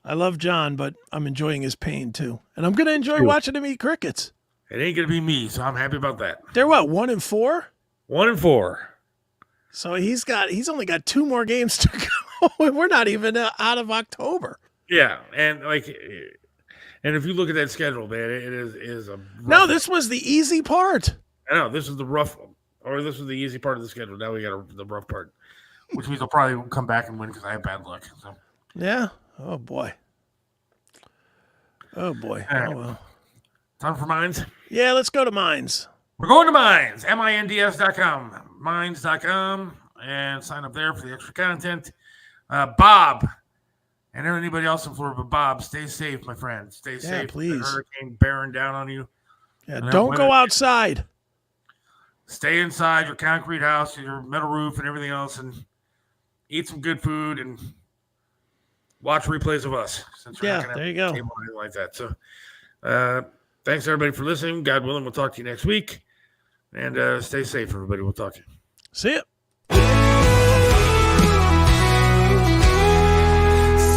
I love John, but I'm enjoying his pain, too. And I'm going to enjoy watching him eat crickets. It ain't going to be me, so I'm happy about that. They're what, 1-4? 1-4. So he's only got 2 more games to go. We're not even out of October. Yeah, and and if you look at that schedule, man, it is a rough No, this was the easy part. I know, this was the rough one. Or this was the easy part of the schedule. Now we got the rough part, which means I'll probably come back and win because I have bad luck. So. Yeah. Oh, boy. Oh, boy. Right. Oh, well. Time for Minds? Yeah, let's go to Minds. We're going to Minds, minds.com, minds.com, and sign up there for the extra content. Bob, and anybody else in Florida, but Bob, stay safe, my friend. Stay safe. Please. The hurricane bearing down on you. Yeah, don't go outside. Stay inside your concrete house, your metal roof, and everything else, and eat some good food and watch replays of us. Since we're not gonna there you go. Cable or anything like that. So, thanks everybody for listening. God willing, we'll talk to you next week, and stay safe, everybody. We'll talk to you. See ya.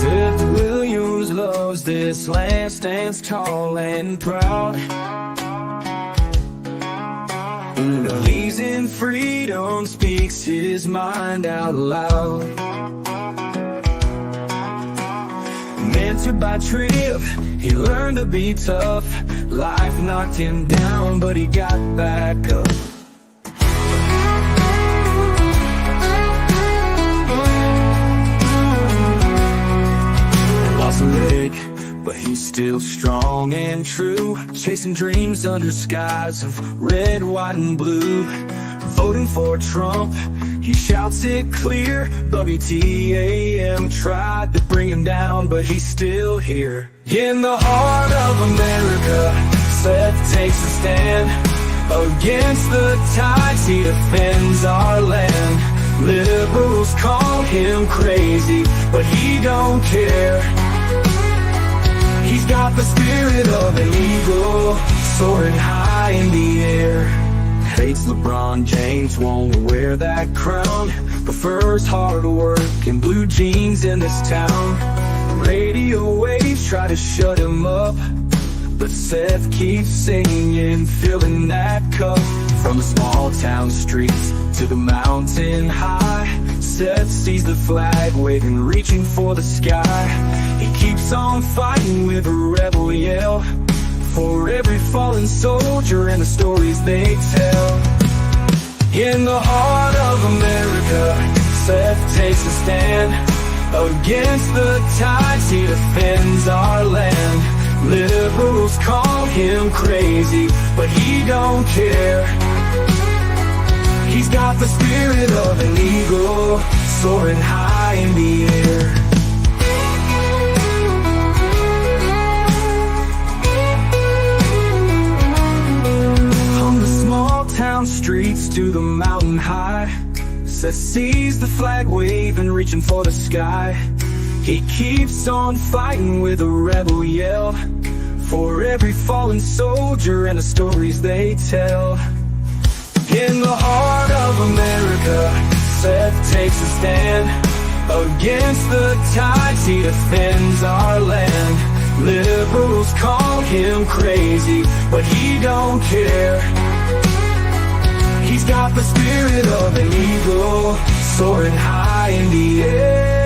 Seth Williams loves this land, stands tall and proud. Believes in freedom, speaks his mind out loud. Mentored by Trip, he learned to be tough. Life knocked him down, but he got back up. Lost a leg, but he's still strong and true. Chasing dreams under skies of red, white, and blue. Voting for Trump, he shouts it clear. WTAM tried to bring him down, but he's still here. In the heart of America, Seth takes a stand. Against the tides, he defends our land. Liberals call him crazy, but he don't care. He's got the spirit of an eagle, soaring high in the air. Hates LeBron James, won't wear that crown. Prefers hard work and blue jeans in this town. Radio waves try to shut him up, but Seth keeps singing, filling that cup. From the small town streets to the mountain high, Seth sees the flag waving, reaching for the sky. He keeps on fighting with a rebel yell, for every fallen soldier and the stories they tell. In the heart of America, Seth takes a stand. Against the tides, he defends our land. Liberals call him crazy, but he don't care. He's got the spirit of an eagle, soaring high in the air. From the small town streets to the mountain high, Seth sees the flag waving, reaching for the sky. He keeps on fighting with a rebel yell, for every fallen soldier and the stories they tell. In the heart of America, Seth takes a stand. Against the tides, he defends our land. Liberals call him crazy, but he don't care. He's got the spirit of an eagle, soaring high in the air.